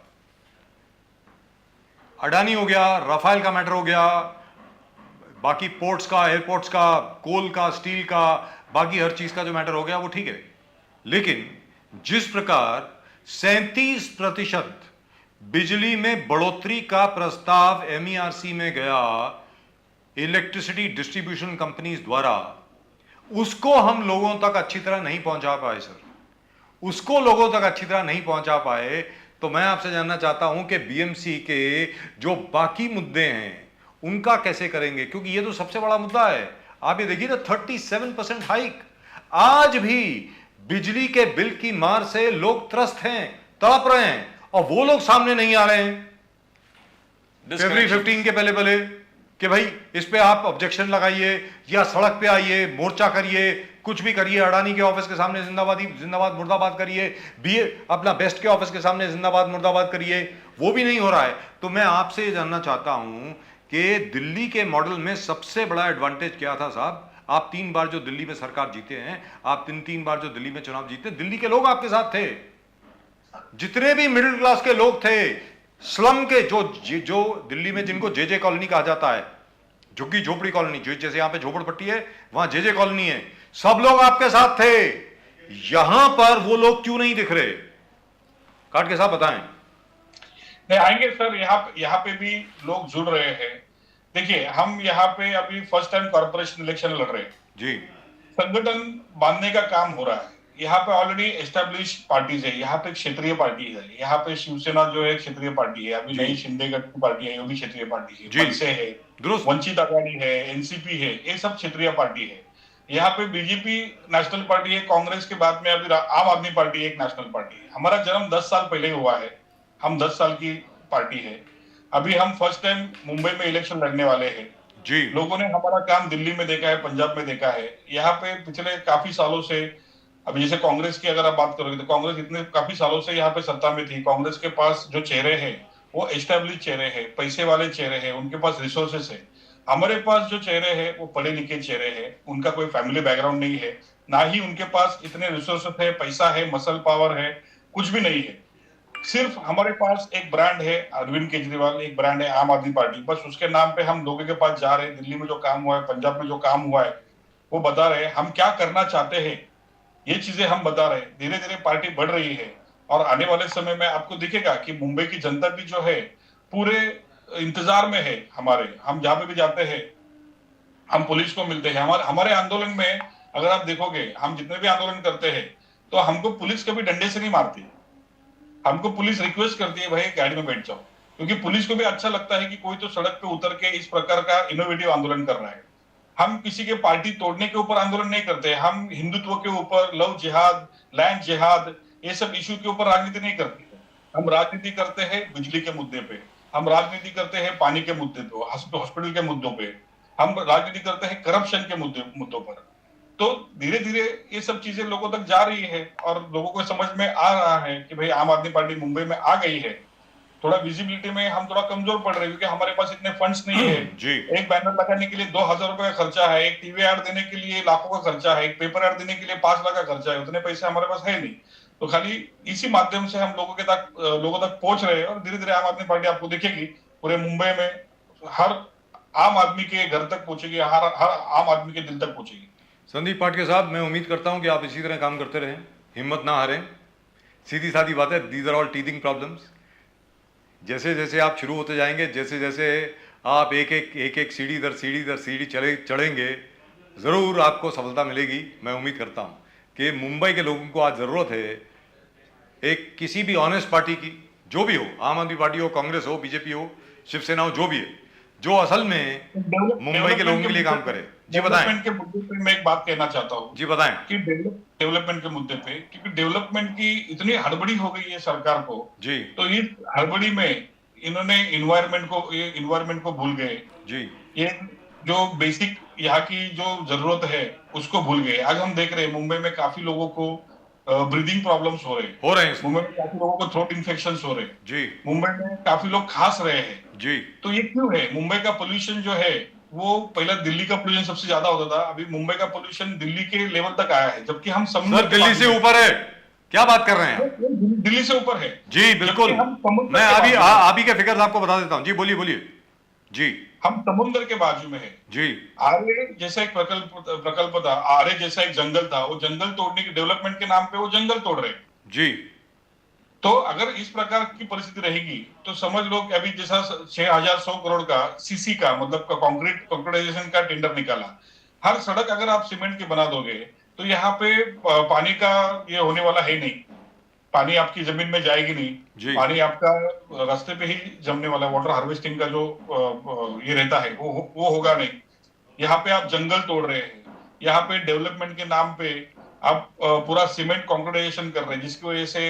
अडानी हो गया, राफेल का मैटर हो गया, बाकी पोर्ट्स का, एयरपोर्ट्स का, कोल का, स्टील का, बाकी हर चीज का जो मैटर हो गया वो ठीक है, लेकिन जिस प्रकार 37% बिजली में बढ़ोतरी का प्रस्ताव MERC में गया इलेक्ट्रिसिटी डिस्ट्रीब्यूशन कंपनीज द्वारा, उसको हम लोगों तक अच्छी तरह नहीं पहुंचा पाए सर, उसको लोगों तक अच्छी तरह नहीं पहुंचा पाए। तो मैं आपसे जानना चाहता हूं कि BMC के जो बाकी मुद्दे हैं उनका कैसे करेंगे, क्योंकि ये तो सबसे बड़ा मुद्दा है। आप ये देखिए ना, 37% हाइक, आज भी बिजली के बिल की मार से लोग त्रस्त हैं, तड़प रहे हैं, और वो लोग सामने नहीं आ रहे हैं फरवरी 15 के पहले पहले कि भाई इस पे आप ऑब्जेक्शन लगाइए या सड़क पे आइए, मोर्चा करिए, कुछ भी करिए, अडानी के ऑफिस के सामने जिंदाबाद मुर्दाबाद करिए, अपना बेस्ट के ऑफिस के सामने जिंदाबाद मुर्दाबाद करिए, वो भी नहीं हो रहा है। तो मैं आपसे जानना चाहता हूं कि दिल्ली के मॉडल में सबसे बड़ा एडवांटेज क्या था साहब? आप 3 बार जो दिल्ली में सरकार जीते हैं, आप 3 बार जो दिल्ली में चुनाव जीते, दिल्ली के लोग आपके साथ थे, जितने भी मिडिल क्लास के लोग थे, स्लम के जो दिल्ली में जिनको JJ कॉलोनी कहा जाता है, झुग्गी झोपड़ी कॉलोनी, जो जैसे यहां पे झोपड़पट्टी है वहां JJ कॉलोनी है, सब लोग आपके साथ थे। यहां पर वो लोग क्यों नहीं दिख रहे? काट के साहब बताएं। नहीं आएंगे सर, यहाँ पे भी लोग जुड़ रहे हैं। देखिए, हम यहाँ पे अभी फर्स्ट टाइम कॉर्पोरेशन इलेक्शन लड़ रहे हैं जी, संगठन बांधने का काम हो रहा है। यहाँ पे ऑलरेडी एस्टेब्लिश पार्टीज है, यहाँ पे क्षेत्रीय पार्टी है, यहाँ पे शिवसेना जो है क्षेत्रीय पार्टी है, अभी नई शिंदे गठ की पार्टी है, वो भी क्षेत्रीय पार्टी है, मनसे है, वंचित आघाड़ी है, NCP है, ये सब क्षेत्रीय पार्टी है। यहाँ पे BJP नेशनल पार्टी है, कांग्रेस के बाद में अभी आम आदमी पार्टी एक नेशनल पार्टी है। हमारा जन्म 10 साल पहले हुआ है, हम 10 साल की पार्टी है। अभी हम फर्स्ट टाइम मुंबई में इलेक्शन लड़ने वाले हैं जी। लोगों ने हमारा काम दिल्ली में देखा है, पंजाब में देखा है। यहाँ पे पिछले काफी सालों से, अभी जैसे कांग्रेस की अगर आप बात करोगे तो कांग्रेस इतने काफी सालों से यहाँ पे सत्ता में थी। कांग्रेस के पास जो चेहरे हैं वो एस्टेब्लिश चेहरे हैं, पैसे वाले चेहरे हैं, उनके पास रिसोर्सेस है। हमारे पास जो चेहरे हैं वो पढ़े लिखे चेहरे हैं, उनका कोई फैमिली बैकग्राउंड नहीं है, ना ही उनके पास इतने रिसोर्सेस है, पैसा है, मसल पावर है, कुछ भी नहीं है। सिर्फ हमारे पास एक ब्रांड है अरविंद केजरीवाल, एक ब्रांड है आम आदमी पार्टी, बस उसके नाम पे हम लोगों के पास जा रहे हैं। दिल्ली में जो काम हुआ है, पंजाब में जो काम हुआ है, वो बता रहे हैं हम क्या करना चाहते हैं, ये चीजें हम बता रहे हैं। धीरे धीरे पार्टी बढ़ रही है और आने वाले समय में आपको दिखेगा कि मुंबई की जनता भी जो है पूरे इंतजार में है हमारे। हम जहां पे भी जाते हैं, हम पुलिस को मिलते हैं। हमारे आंदोलन में अगर आप देखोगे, हम जितने भी आंदोलन करते हैं तो हमको पुलिस कभी डंडे से नहीं मारती, हमको पुलिस रिक्वेस्ट करती है भाई गाड़ी में बैठ जाओ, क्योंकि पुलिस को भी अच्छा लगता है कि कोई तो सड़क पे उतर के इस प्रकार का इनोवेटिव आंदोलन कर रहा है। हम किसी के पार्टी तोड़ने के ऊपर आंदोलन नहीं करते, हम हिंदुत्व के ऊपर, लव जिहाद, लैंड जिहाद, ये सब इश्यू के ऊपर राजनीति नहीं करते। हम राजनीति करते हैं बिजली के मुद्दे पे, हम राजनीति करते हैं पानी के मुद्दे पे, हॉस्पिटल के मुद्दों पे, हम राजनीति करते हैं करप्शन के मुद्दों पर। तो धीरे धीरे ये सब चीजें लोगों तक जा रही है और लोगों को समझ में आ रहा है कि भाई आम आदमी पार्टी मुंबई में आ गई है। थोड़ा विजिबिलिटी में हम थोड़ा कमजोर पड़ रहे हैं क्योंकि हमारे पास इतने फंड्स नहीं है जी। एक बैनर लगाने के लिए 2000 रुपए का खर्चा है, एक टीवी ऐड देने के लिए लाखों का खर्चा है, एक पेपर ऐड देने के लिए 5 लाख का खर्चा है, उतने पैसे हमारे पास है नहीं। तो खाली इसी माध्यम से हम लोगों तक पहुंच रहे हैं और धीरे धीरे आम आदमी पार्टी आपको दिखेगी पूरे मुंबई में, हर आम आदमी के घर तक पहुंचेगी, हर आम आदमी के दिल तक पहुंचेगी। संदीप पाटके साहब, मैं उम्मीद करता हूं कि आप इसी तरह काम करते रहें, हिम्मत ना हारें। सीधी सादी बात है, these are all teething problems. जैसे जैसे आप शुरू होते जाएंगे, जैसे जैसे आप एक एक सीढ़ी दर सीढ़ी चढ़ेंगे, ज़रूर आपको सफलता मिलेगी। मैं उम्मीद करता हूं कि मुंबई के लोगों को आज ज़रूरत है एक किसी भी ऑनेस्ट पार्टी की, जो भी हो, आम आदमी पार्टी हो, कांग्रेस हो, बीजेपी हो, शिवसेना हो, जो भी है, जो असल में मुंबई के लोगों के लिए काम करे। जी बताएं। डेवलपमेंट के मुद्दे पे मैं एक बात कहना चाहता हूँ। जी बताएं। कि डेवलपमेंट के मुद्दे पे, क्योंकि डेवलपमेंट की इतनी हड़बड़ी हो गई है सरकार को जी, तो इस हड़बड़ी में इन्होंने इन्वायरमेंट को भूल गए। जी, ये जो बेसिक यहाँ की जो जरूरत है उसको भूल गए। आज हम देख रहे हैं मुंबई में काफी लोगों को ब्रीदिंग प्रॉब्लम्स हो रहे हैं, इसमें। मुंबई में काफी लोगों को थ्रोट इन्फेक्शन हो रहे हैं, जी मुंबई में काफी लोग खांस रहे हैं। जी। तो ये क्यों है? मुंबई का पोल्यूशन जो है वो पहले दिल्ली का पोल्यूशन सबसे ज्यादा होता था, अभी मुंबई का पोल्यूशन दिल्ली के लेवल तक आया है, जबकि हम सर दिल्ली से ऊपर है, क्या बात कर रहे हैं आप? दिल्ली से ऊपर है जी बिल्कुल। जबकि हम समुद्र मैं के अभी बाजू में- अभी के फिगर्स आपको बता देता हूँ। जी बोलिए बोलिए। जी हम समुद्र के बाजू में है। जी आरे जैसा एक प्रकल्प था, आरे जैसा एक जंगल था, वो जंगल तोड़ने की डेवलपमेंट के नाम पे वो जंगल तोड़ रहे हैं। जी। तो अगर इस प्रकार की परिस्थिति रहेगी तो समझ लो कि अभी जैसा 6,100 करोड़ का सीसी का मतलब कंक्रीटाइजेशन का टेंडर निकाला, हर सड़क अगर आप सीमेंट की बना दोगे तो यहाँ पे पानी का ये होने वाला है नहीं, पानी आपकी जमीन में जाएगी जी। नहीं, पानी आपका रास्ते पे ही जमने वाला, वाटर हार्वेस्टिंग का जो ये रहता है वो होगा नहीं। यहाँ पे आप जंगल तोड़ रहे हैं, यहाँ पे डेवलपमेंट के नाम पे आप पूरा सीमेंट कंक्रीटाइजेशन कर रहे हैं, जिसकी वजह से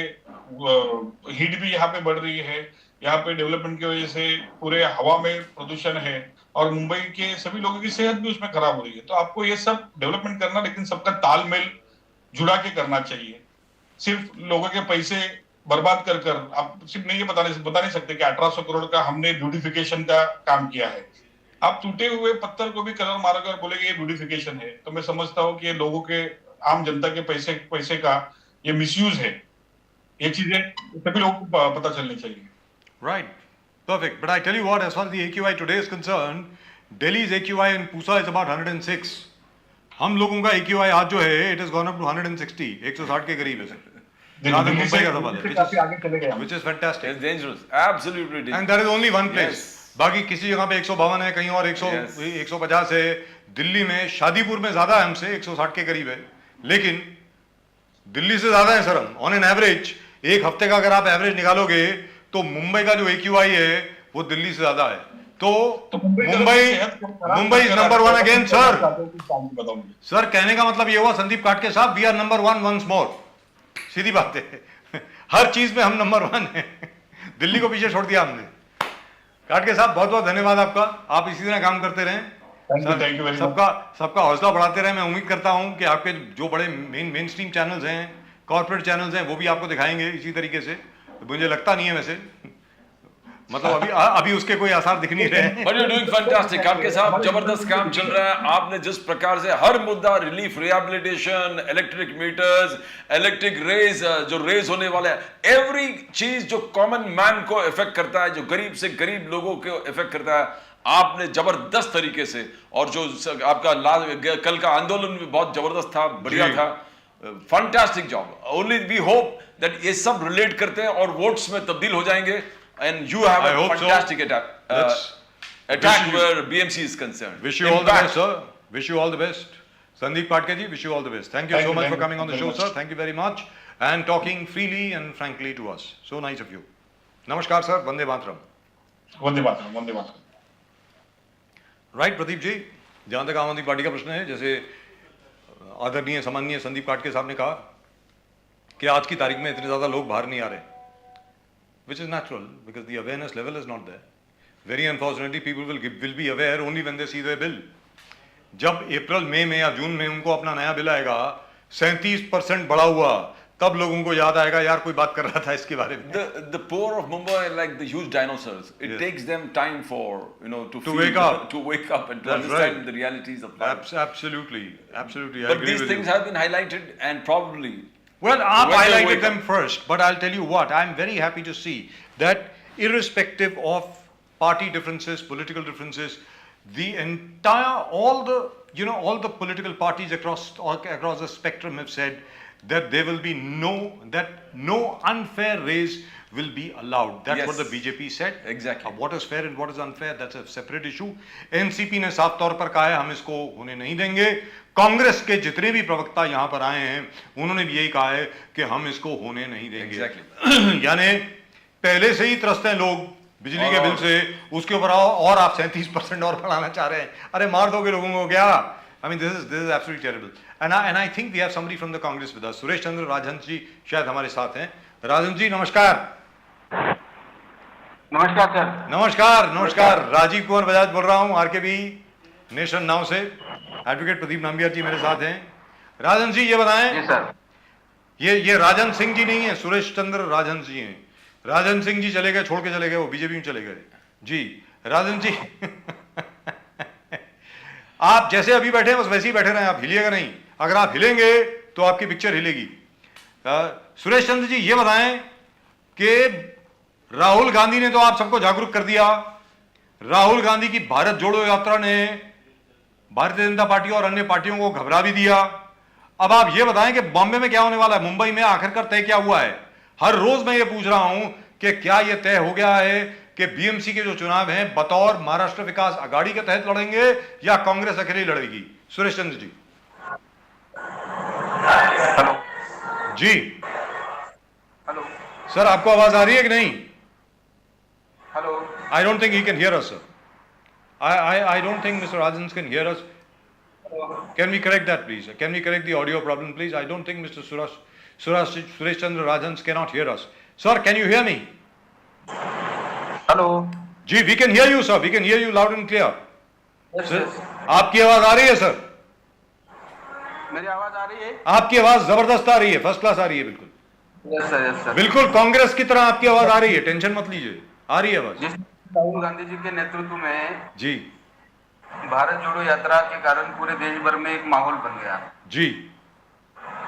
हीट भी यहाँ पे बढ़ रही है, यहाँ पे डेवलपमेंट की वजह से पूरे हवा में प्रदूषण है और मुंबई के सभी लोगों की सेहत भी उसमें खराब हो रही है। तो आपको ये सब डेवलपमेंट करना, लेकिन सबका तालमेल जुड़ा के करना चाहिए। सिर्फ लोगों के पैसे बर्बाद कर कर आप सिर्फ नहीं ये बता नहीं सकते कि 1800 करोड़ का हमने ब्यूटिफिकेशन का काम किया है। आप टूटे हुए पत्थर को भी कलर मारोगे और बोलेगे ये ब्यूटिफिकेशन है, तो मैं समझता हूँ कि ये लोगों के, आम जनता के पैसे का ये मिसयूज है। ये चीजें सभी लोगों को पता चलनी चाहिए। Right. Perfect. But I tell you what, as far as the AQI today is concerned, Delhi's AQI in Pusa is about 106. हम लोगों का AQI आज जो है, it has gone up to 160, 160 के करीब है। जहाँ तक दिल्ली मुंबई का से सवाल है, काफी आगे चले गए हम। which is fantastic. It's dangerous, absolutely dangerous. And there is only one place. Yes. बाकी किसी जगह पे 152 है, कहीं और 100, Yes. 150 है। दिल्ली में शादीपुर में ज्यादा है हमसे, 160 के करीब है। लेकिन दिल्ली से ज्यादा है सर हम, ऑन एन एवरेज। एक हफ्ते का अगर आप एवरेज निकालोगे तो मुंबई का जो AQI है वो दिल्ली से ज्यादा है। तो Mumbai is number 1 again sir. बताओ मुझे। सर कहने का मतलब ये हुआ संदीप काटके साहब, we are number 1 once more. सीधी बात है, हर चीज में हम नंबर 1 है। दिल्ली को पीछे छोड़ दिया हमने। काटके साहब बहुत बहुत धन्यवाद आपका, आप इसी तरह काम करते रहें। Thank you very much. सबका हौसला बढ़ाते रहे। मैं उम्मीद करता हूं कि आपके जो बड़े मेन स्ट्रीम चैनल्स हैं, कॉर्पोरेट चैनल्स हैं, वो भी आपको दिखाएंगे इसी तरीके से। मुझे लगता नहीं है वैसे, मतलब अभी उसके कोई आसार दिख नहीं रहे हैं। But you're doing fantastic, काटके साहब, जबरदस्त काम चल रहा है। आपने जिस प्रकार से हर मुद्दा, relief, rehabilitation, electric meters, electric raise, जो रेज होने वाले हैं, एवरी चीज जो कॉमन मैन को इफेक्ट करता है, जो गरीब से गरीब लोगों को इफेक्ट करता है, आपने जबरदस्त तरीके से, और जो आपका कल का आंदोलन भी बहुत जबरदस्त था, बढ़िया जी। था। Fantastic job. Only we hope that ये सब रिलेट करते हैं और वोट्स में तब्दील हो जाएंगे। And you have I a hope so. fantastic attack wish you- where BMC is concerned. Wish you all the Impact. best, sir. Wish you all the best. Sandeep Patke ji, wish you all the best. Thank you so much for coming on the show, sir. Thank you very much. And talking freely and frankly to us. So nice of you. Namaskar, sir. Vande Mataram. Vande Mataram, Vande Mataram. Right Pradeep ji, जहां तक आम आदमी party का प्रश्न है, जैसे आदरणीय सम्माननीय संदीप काटके साहब ने कहा कि आज की तारीख में इतने ज्यादा लोग बाहर नहीं आ रहे, which is natural because the awareness level is not there. Very unfortunately, people will be aware only when they see their bill. जब अप्रैल मई में या जून में उनको अपना नया बिल आएगा 37% बढ़ा हुआ, तब लोगों को याद आएगा यार कोई बात कर रहा था इसके बारे में। The poor of Mumbai are like the huge dinosaurs. It Yes. takes them time for to feel, wake up. to wake up and to That's understand right. the realities of life. Absolutely. I But agree these with things you. have been highlighted, and probably Well, I've when they highlighted wake them first, but I'll tell you what, I'm very happy to see that irrespective of party differences, political differences, the entire, all the political parties across the spectrum have said that there will be no unfair raise will be allowed. That's what Yes. the BJP said. Exactly. What is fair and what is unfair, that's a separate issue. NCP ने साफ तौर पर कहा है हम इसको होने नहीं देंगे। कांग्रेस के जितने भी प्रवक्ता यहाँ पर आए हैं उन्होंने भी यही कहा है कि हम इसको होने नहीं देंगे। Exactly. यानी पहले से ही त्रस्त हैं लोग बिजली के बिल से, उसके ऊपर और आप 37% और बढ़ाना चाह रहे हैं। अरे मार दोगे लोगों को क्या? I mean, this is absolutely terrible. And I think we have somebody from the Congress with us. Suresh Chandra राजहंस जी शायद हमारे साथ हैं। राजहंस जी नमस्कार। नमस्कार सर। नमस्कार। राजीव कुमार बजाज बोल रहा हूँ, आरकेबी। नेशन नाउ से एडवोकेट प्रदीप नाम्बियार जी मेरे साथ हैं। राजन जी ये बताएं, जी सर। ये राजन सिंह जी नहीं है, सुरेश चंद्र राजन जी हैं। राजन सिंह जी चले गए, छोड़ के चले गए, वो बीजेपी में चले गए जी। राजन जी आप जैसे अभी बैठे हैं बस वैसे ही बैठे रहें, आप हिलिएगा नहीं। अगर आप हिलेंगे तो आपकी पिक्चर हिलेगी। सुरेश चंद्र जी ये बताएं कि राहुल गांधी ने तो आप सबको जागरूक कर दिया। राहुल गांधी की भारत जोड़ो यात्रा ने भारतीय जनता पार्टी और अन्य पार्टियों को घबरा भी दिया। अब आप ये बताएं कि बॉम्बे में क्या होने वाला है, मुंबई में आखिरकार तय क्या हुआ है? हर रोज मैं ये पूछ रहा हूं कि क्या यह तय हो गया है कि बीएमसी के जो चुनाव हैं बतौर महाराष्ट्र विकास अघाड़ी के तहत लड़ेंगे या कांग्रेस अकेले लड़ेगी? सुरेश चंद्र जी। हेलो जी हेलो सर, आपको आवाज आ रही है कि नहीं? Hello. I don't think he can hear us, sir. I don't think Mr. Rajan can hear us. Can we correct that, please? Can we correct the audio problem, please? I don't think Mr. Suresh Chandra Rajan cannot hear us. Sir, can you hear me? Hello. जी, we can hear you, sir. We can hear you loud and clear. Yes Sir, yes. आपकी आवाज आ रही है, sir? मेरी आवाज आ रही है? आपकी आवाज जबरदस्त आ रही है, फर्स्ट क्लास आ रही है, बिल्कुल। Yes sir, yes sir. बिल्कुल कांग्रेस की तरह आपकी आवाज आ रही है, टेंशन मत लीजिए, आ रही है आवाज। जिस राहुल गांधी जी के नेतृत्व में जी भारत जोड़ो यात्रा के कारण पूरे देश भर में एक माहौल बन गया। जी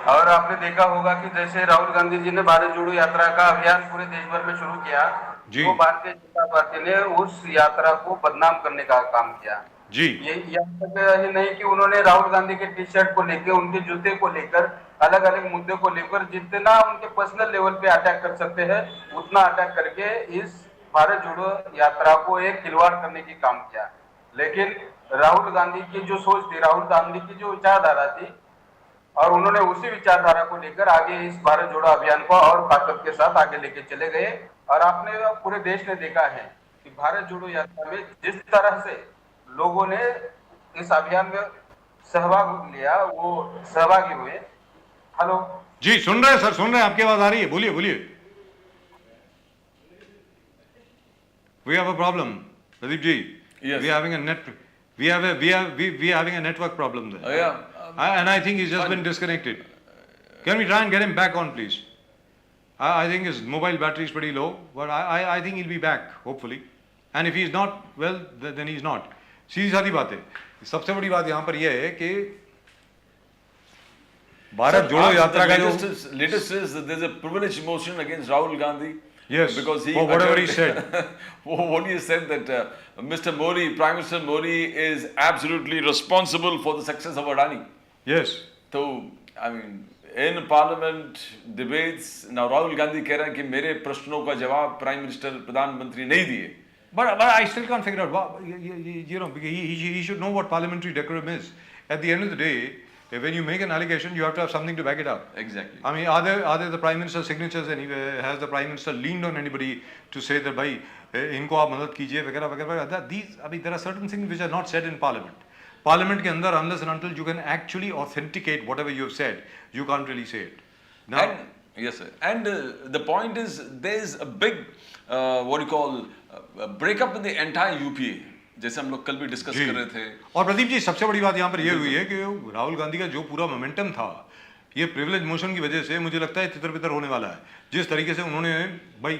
और आपने देखा होगा कि जैसे राहुल गांधी जी ने भारत जोड़ो यात्रा का अभियान पूरे देश भर में शुरू किया, जी। तो भारतीय जनता पार्टी ने उस यात्रा को बदनाम करने का काम किया। जी ये यहाँ तक ही नहीं कि उन्होंने राहुल गांधी के टी शर्ट को लेकर, उनके जूते को लेकर, अलग अलग मुद्दे को लेकर जितना उनके पर्सनल लेवल पे अटैक कर सकते हैं उतना अटैक करके इस भारत जोड़ो यात्रा को एक खिलवाड़ करने की काम किया। लेकिन राहुल गांधी की जो सोच थी, राहुल गांधी की जो विचारधारा थी, और उन्होंने उसी विचारधारा को लेकर आगे इस भारत जोड़ो अभियान को और ताकत के साथ आगे लेके चले गए। और आपने पूरे देश ने देखा है कि भारत जोड़ो यात्रा में जिस तरह से लोगों ने इस अभियान में सहभाग लिया, वो सहभागी हुए। हेलो जी, सुन रहे हैं सर, सुन रहे हैं, आपकी आवाज आ रही है, बोलिए बोलिए। We have a problem, Pradeep ji. Yes. We are having a network problem there. Yeah. And I think he's just been disconnected. Can we try and get him back on, please? I think his mobile battery is pretty low, but I think he'll be back, hopefully. And if he's not, well, then he's not. सीधी सादी बात है। सबसे बड़ी बात यहाँ पर यह है कि भारत जोड़ो यात्रा का जो latest is there's a privilege motion against Rahul Gandhi. Yes, because he for whatever he said. What he said that Mr. Modi, Prime Minister Modi, is absolutely responsible for the success of Adani. Yes. So I mean, in Parliament debates now Rahul Gandhi कह रहा है कि मेरे प्रश्नों का जवाब prime minister प्रधानमंत्री नहीं दिए. But I still can't figure out what, you know, because he should know what parliamentary decorum is. At the end of the day, when you make an allegation, you have to have something to back it up. Exactly. I mean, are there the prime minister's signatures anywhere? Has the prime minister leaned on anybody to say that, bhai, इनको आप मदद कीजिए वगैरह वगैरह? These, I mean, there are certain things which are not said in parliament. Parliament के अंदर, unless and until you can actually authenticate whatever you have said, you can't really say it. Now, And, yes, sir. And the point is, there is a big, what you call, breakup in the entire UPA. जैसे हम लोग कल भी discuss कर रहे थे। और प्रदीप जी, सबसे बड़ी बात यहाँ पर ये हुई है कि राहुल गांधी का जो पूरा मोमेंटम था, ये प्रिविलेज मोशन की वजह से मुझे लगता है तितर बितर होने वाला है। जिस तरीके से उन्होंने, भाई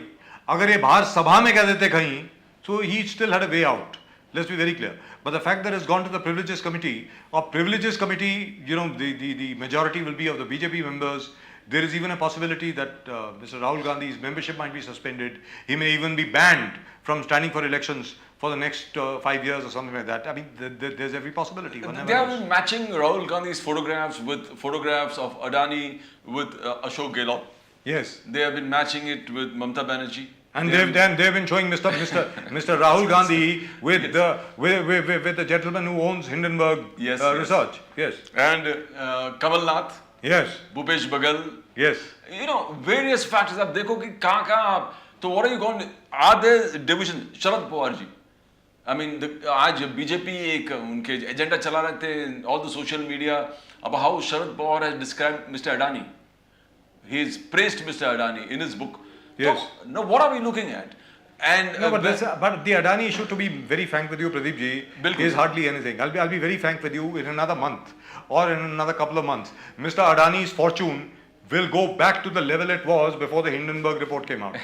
अगर ये बाहर सभा में कह देते कहीं, so he still had a way out. Let's be very clear. But the fact that it's gone to the privileges committee, or privileges committee, you know, the majority will be of the BJP members. There is even a possibility that Mr. Rahul Gandhi's membership might be suspended. He may even be banned from standing for elections for the next 5 years or something like that. I mean, there's every possibility. They have been matching Rahul Gandhi's photographs with photographs of Adani with Ashok Gehlot. Yes. They have been matching it with Mamta Banerjee. And they've been showing Mr. Rahul Gandhi with the gentleman who owns Hindenburg Research. Yes. And Kamal Nath. Yes. Bhupesh Bagal. Yes. You know, various factors. आप देखो कि कहाँ तो what are you going? Are there division? Sharad Pawar ji. I mean, आज BJP एक उनके agenda चला रहे थे all the social media about how Sharad Pawar has described Mr. Adani. He has praised Mr. Adani in his book. Yes. So, now what are we looking at? And No, but the Adani issue, to be very frank with you, Pradeep ji, Bilkul. is hardly anything. I'll be very frank with you. In another month or in another couple of months, Mr. Adani's fortune will go back to the level it was before the Hindenburg report came out.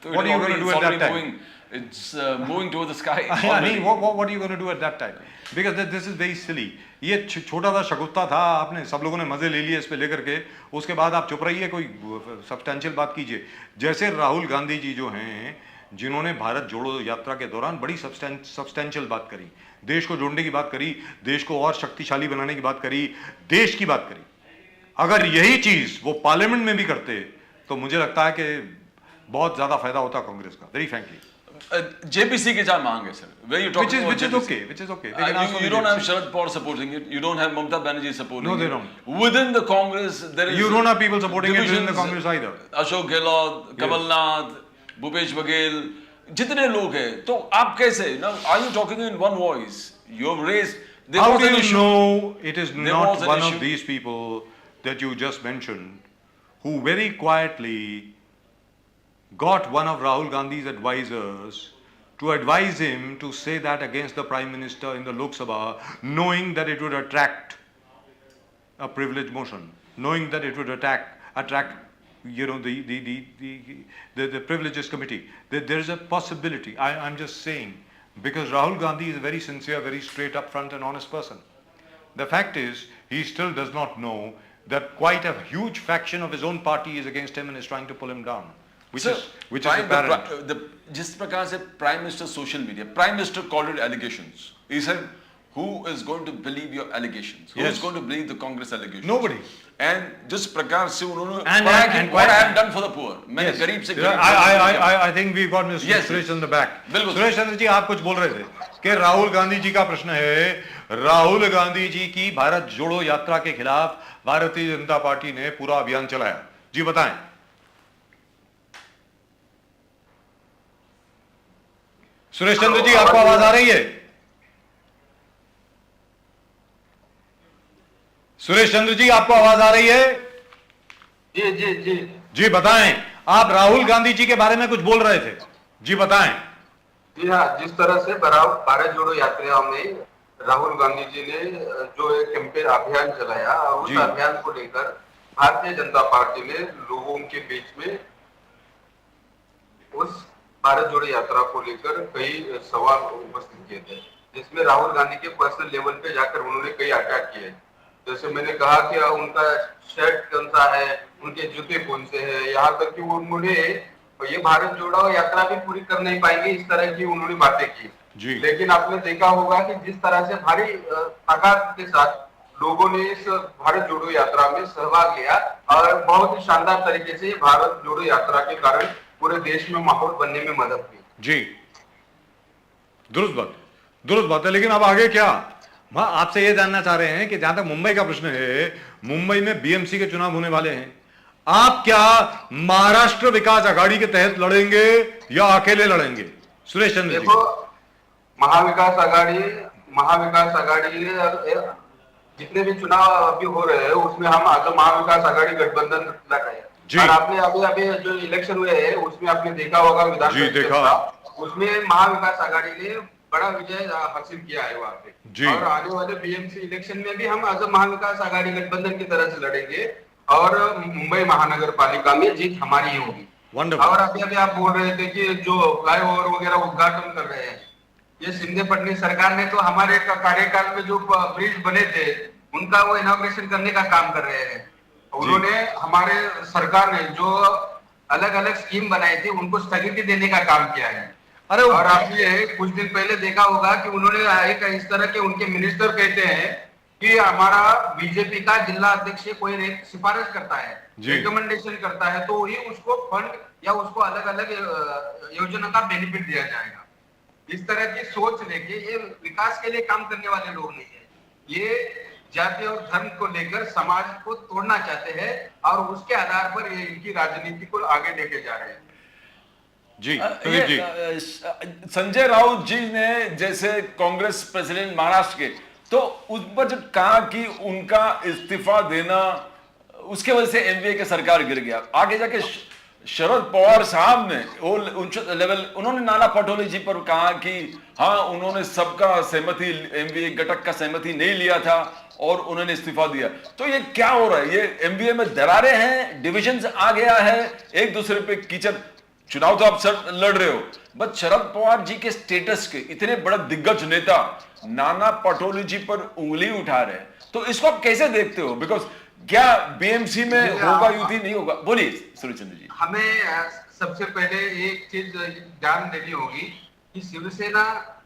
so What are you going to do at that time? It's moving toward the sky. I already. mean, what are you going to do at that time? Because this is very silly. ये छोटा सा शगुफ्ता था, आपने सब लोगों ने मजे ले लिए इस पे लेकर के, उसके बाद आप चुप रहिए, कोई सब्सटेंशियल बात कीजिए. जैसे राहुल गांधी जी जो हैं, जिन्होंने भारत जोड़ो यात्रा के दौरान बड़ी सब्सटेंशियल बात करी, देश को जोड़ने की बात करी, देश को और शक्तिशाली बनाने की बात करी, देश की बात करी. अगर यही चीज वो पार्लियामेंट में भी करते तो मुझे लगता है कि बहुत ज्यादा फायदा होता कांग्रेस का, वेरी फ्रैंकली. JPC की क्या मांग है sir? Where you talking about Which is JPC? okay. They can ask for You the don't have JPC. Sharad Pawar supporting it. You don't have Mamata Banerjee supporting it. No, they don't. Within the Congress, there is. You don't have people supporting it within the divisions. Congress either. Ashok Gehlot, Kamalnath, Bhupesh Baghel, जितने लोग हैं, तो आप कैसे? Now, are you talking in one voice? You have raised. There How was do an you issue. know it is There not was an one issue. of these people that you just mentioned who very quietly got one of Rahul Gandhi's advisors to advise him to say that against the Prime Minister in the Lok Sabha, knowing that it would attract a privilege motion, knowing that it would attract the privileges committee. There is a possibility. I'm just saying, because Rahul Gandhi is a very sincere, very straight up front and honest person. The fact is, he still does not know that quite a huge faction of his own party is against him and is trying to pull him down, which is apparent. जिस प्रकार से Prime Minister social media, Prime Minister called it allegations. He said, who is going to believe your allegations? Who is Yes. going to believe the Congress allegations? Nobody. And जिस प्रकार से उन्होंने And what I have done for the poor. मैंने Yes. गरीब से Yeah, गरीब I think we've got Mr. Yes. Suresh in the back. बिल्कुल। सुरेश चंद्र जी, आप कुछ बोल रहे थे कि राहुल गांधी जी का प्रश्न है, राहुल गांधी जी की भारत जोड़ो यात्रा के खिलाफ भारतीय जनता पार्टी ने पूरा अभियान चलाया. जी बताएं. सुरेश चंद्र जी, आपको आवाज आ रही है? सुरेश चंद्र जी, आपको आवाज आ रही है? जी जी जी जी बताएं. आप राहुल गांधी जी के बारे में कुछ बोल रहे थे. जी बताएं. जी हाँ, जिस तरह से भारत जोड़ो यात्रा में राहुल गांधी जी ने जो एक कैंपेन अभियान चलाया, उस जी। अभियान को लेकर भारतीय जनता पार्टी ने लोगों के बीच में उस भारत जोड़ो यात्रा को लेकर कई सवाल उपस्थित किए थे, जिसमें राहुल गांधी के पर्सनल लेवल पे जाकर उन्होंने कई अटैक किए. जैसे मैंने कहा कि उनका शर्ट कौन सा है, उनके जूते कौन से हैं, यहाँ तक कि उन्होंने ये भारत जोड़ो यात्रा भी पूरी कर नहीं पाएंगे, इस तरह की उन्होंने बातें की. जी. लेकिन आपने देखा होगा कि जिस तरह से भारी ताकत के साथ लोगों ने इस भारत जोड़ो यात्रा में सहभाग लिया और बहुत ही शानदार तरीके से भारत जोड़ो यात्रा के कारण पूरे देश में माहौल बनने में मदद हुई. जी, दुरुस्त बात है. लेकिन अब आगे क्या? मैं आपसे ये जानना चाह रहे हैं कि जहां तक मुंबई का प्रश्न है, मुंबई में बीएमसी के चुनाव होने वाले हैं. आप क्या महाराष्ट्र विकास आघाड़ी के तहत लड़ेंगे या अकेले लड़ेंगे? सुरेश चंद्र जी. देखो, महाविकास आघाड़ी जितने भी चुनाव अभी हो रहे हैं उसमें हम आज महाविकास आघाड़ी गठबंधन लड़ रहे हैं. जी. और आपने अभी जो इलेक्शन हुए हैं उसमें आपने देखा होगा जी, विधानसभा देखा. उसमें महाविकास आघाड़ी ने बड़ा विजय हासिल किया है वहाँ जी. पे. और आने वाले बीएमसी इलेक्शन में भी हम आज महाविकास आघाड़ी गठबंधन की तरह से लड़ेंगे और मुंबई महानगर पालिका में जीत हमारी ही होगी. वंडरफुल. और अभी आप बोल रहे थे कि जो फ्लाईओवर वगैरह उद्घाटन कर रहे हैं, ये शिंदे फडणवीस सरकार ने तो हमारे कार्यकाल में जो ब्रिज बने थे उनका वो इनॉग्रेशन करने का काम कर रहे हैं. उन्होंने हमारे सरकार ने जो अलग अलग स्कीम बनाई थी उनको स्थगिति देने का काम किया है. अरे और आपने कुछ दिन पहले देखा होगा कि उन्होंने एक इस तरह के उनके मिनिस्टर कहते हैं कि हमारा बीजेपी का जिला अध्यक्ष कोई सिफारिश करता है, रिकमेंडेशन करता है, तो ही उसको फंड या उसको अलग अलग योजना का बेनिफिट दिया जाएगा. इस तरह की सोच लेके ये विकास के लिए काम करने वाले लोग नहीं है. ये जाति और धर्म को लेकर समाज को तोड़ना चाहते हैं और उसके आधार पर ये इनकी राजनीति को आगे लेके जा रहे हैं. जी. संजय राउत जी ने जैसे कांग्रेस प्रेसिडेंट महाराष्ट्र के, तो उस पर जब कहा कि उनका इस्तीफा देना, उसके वजह से एनडीए की सरकार गिर गया, आगे जाके शरद पवार साहब ने वो उच्च लेवल, उन्होंने नाना पटोले जी पर कहा कि हाँ उन्होंने सबका सहमति, एमवीए घटक का सहमति नहीं लिया था और उन्होंने इस्तीफा दिया। तो ये क्या हो रहा है? ये एमवीए में दरारें हैं, डिविजन आ गया है, एक दूसरे पे कीचड़। चुनाव तो आप सर लड़ रहे हो, बट शरद पवार जी के स्टेटस के इतने बड़ा दिग्गज नेता नाना पटोले जी पर उंगली उठा रहे हैं, तो इसको आप कैसे देखते हो? बिकॉज क्या बीएमसी में होगा युति, नहीं होगा? बोलिए सूर्यचंद्र जी। हमें सबसे पहले एक चीज ध्यान देनी होगी कि शिवसेना,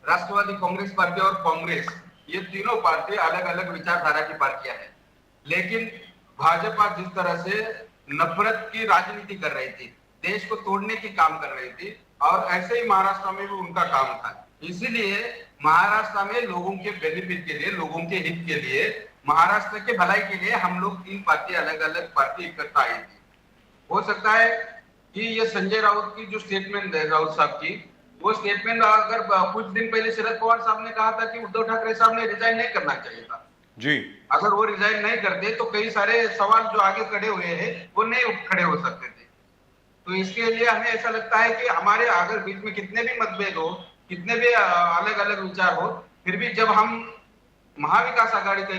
राष्ट्रवादी कांग्रेस पार्टी और कांग्रेस, ये तीनों पार्टी अलग अलग विचारधारा की पार्टियां हैं। लेकिन भाजपा जिस तरह से नफरत की राजनीति कर रही थी, देश को तोड़ने की काम कर रही थी, और ऐसे ही महाराष्ट्र में भी उनका काम था। इसीलिए महाराष्ट्र में लोगों के बेनिफिट के लिए, लोगों के हित के लिए, महाराष्ट्र के भलाई के लिए हम लोग तीन पार्टी, अलग अलग पार्टी इकट्ठा आई थी। हो सकता है कि ये संजय राउत की जो स्टेटमेंट है, राउत साहब की, वो स्टेटमेंट अगर कुछ दिन पहले शरद पवार साहब ने कहा था कि उद्धव ठाकरे साहब ने रिजाइन नहीं करना चाहिए था जी, अगर वो रिजाइन नहीं करते तो कई सारे सवाल जो आगे खड़े हुए हैं वो नहीं खड़े हो सकते थे। तो इसके लिए हमें ऐसा लगता है कि हमारे अगर बीच में कितने भी मतभेद हो, कितने भी अलग अलग विचार हो, फिर भी जब हम महाविकास आघाड़ी के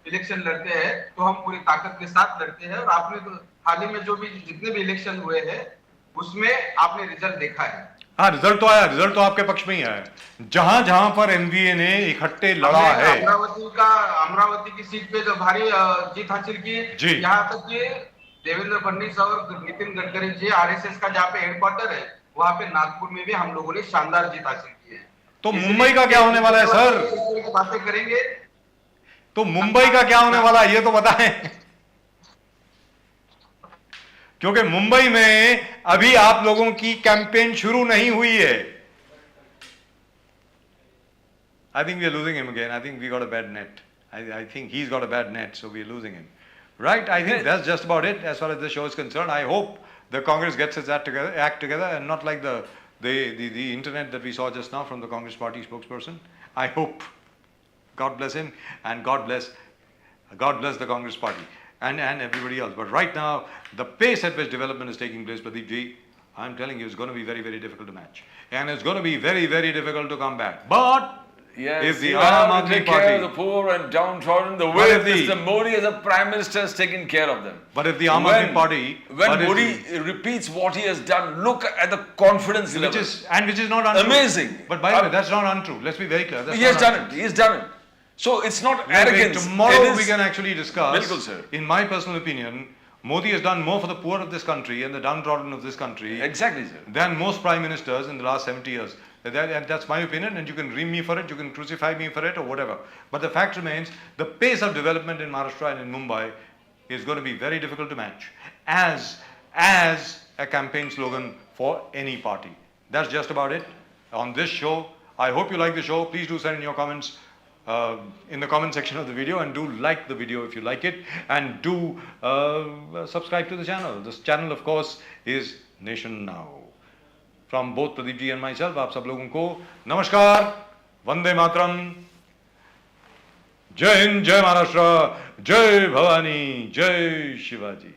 इलेक्शन लड़ते हैं तो हम पूरी ताकत के साथ लड़ते हैं। और आपने तो हाल ही में जो भी जितने भी इलेक्शन हुए हैं उसमें आपने रिजल्ट देखा है। हाँ, रिजल्ट तो आया, रिजल्ट तो आपके पक्ष में ही आया। जहां जहां पर एनडीए ने इकट्ठे लड़ा है, अमरावती की सीट पे जो भारी जीत हासिल की, यहाँ तक कि देवेंद्र फडणवीस और नितिन गडकरी जी, आरएसएस का जहाँ पे हेडक्वार्टर है, वहां पे नागपुर में भी हम लोगों ने शानदार जीत हासिल की है। तो मुंबई का क्या होने वाला है सर? बातें करेंगे तो मुंबई का क्या होने वाला है ये तो बताएं, क्योंकि मुंबई में अभी आप लोगों की कैंपेन शुरू नहीं हुई है। I think we are losing him again. I think we got a bad net. I think he's got a bad net, so we are losing him. Right? I think that's just about it as far as the show is concerned. I hope the Congress gets its act together, and not like the internet that we saw just now from the Congress Party spokesperson. I hope. God bless him, and God bless the Congress Party and everybody else. But right now, the pace at which development is taking place, Pradeep ji, I'm telling you, it's going to be very, very difficult to match, and it's going to be very, very difficult to come back. But yes, if the you Aam have to Aadmi take care of the Party, poor and downtrodden, the But way if the- Mr. Modi as a prime minister has taken care of them. but if the Aam Aadmi Party, when but if Modi repeats what he has done, look at the confidence which level. is not untrue. Amazing. But by the way, that's not untrue. Let's be very clear. That's He not has done untrue. it. He has done it. So it's not Wait, arrogance. tomorrow It is- we can actually discuss. Bilkul, sir. In my personal opinion, Modi has done more for the poor of this country and the downtrodden of this country Exactly, sir. than most prime ministers in the last 70 years. And that's my opinion, and you can ream me for it, you can crucify me for it, or whatever. But the fact remains, the pace of development in Maharashtra and in Mumbai is going to be very difficult to match as a campaign slogan for any party. That's just about it on this show. I hope you like the show. Please do send in your comments in the comment section of the video, and do like the video if you like it, and do subscribe to the channel. This channel, of course, is Nation Now. From both Pradeep ji and myself, आप सब लोगों को नमस्कार, वंदे मातरम, जय हिंद, जय महाराष्ट्र, जय भवानी, जय शिवाजी,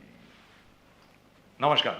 नमस्कार।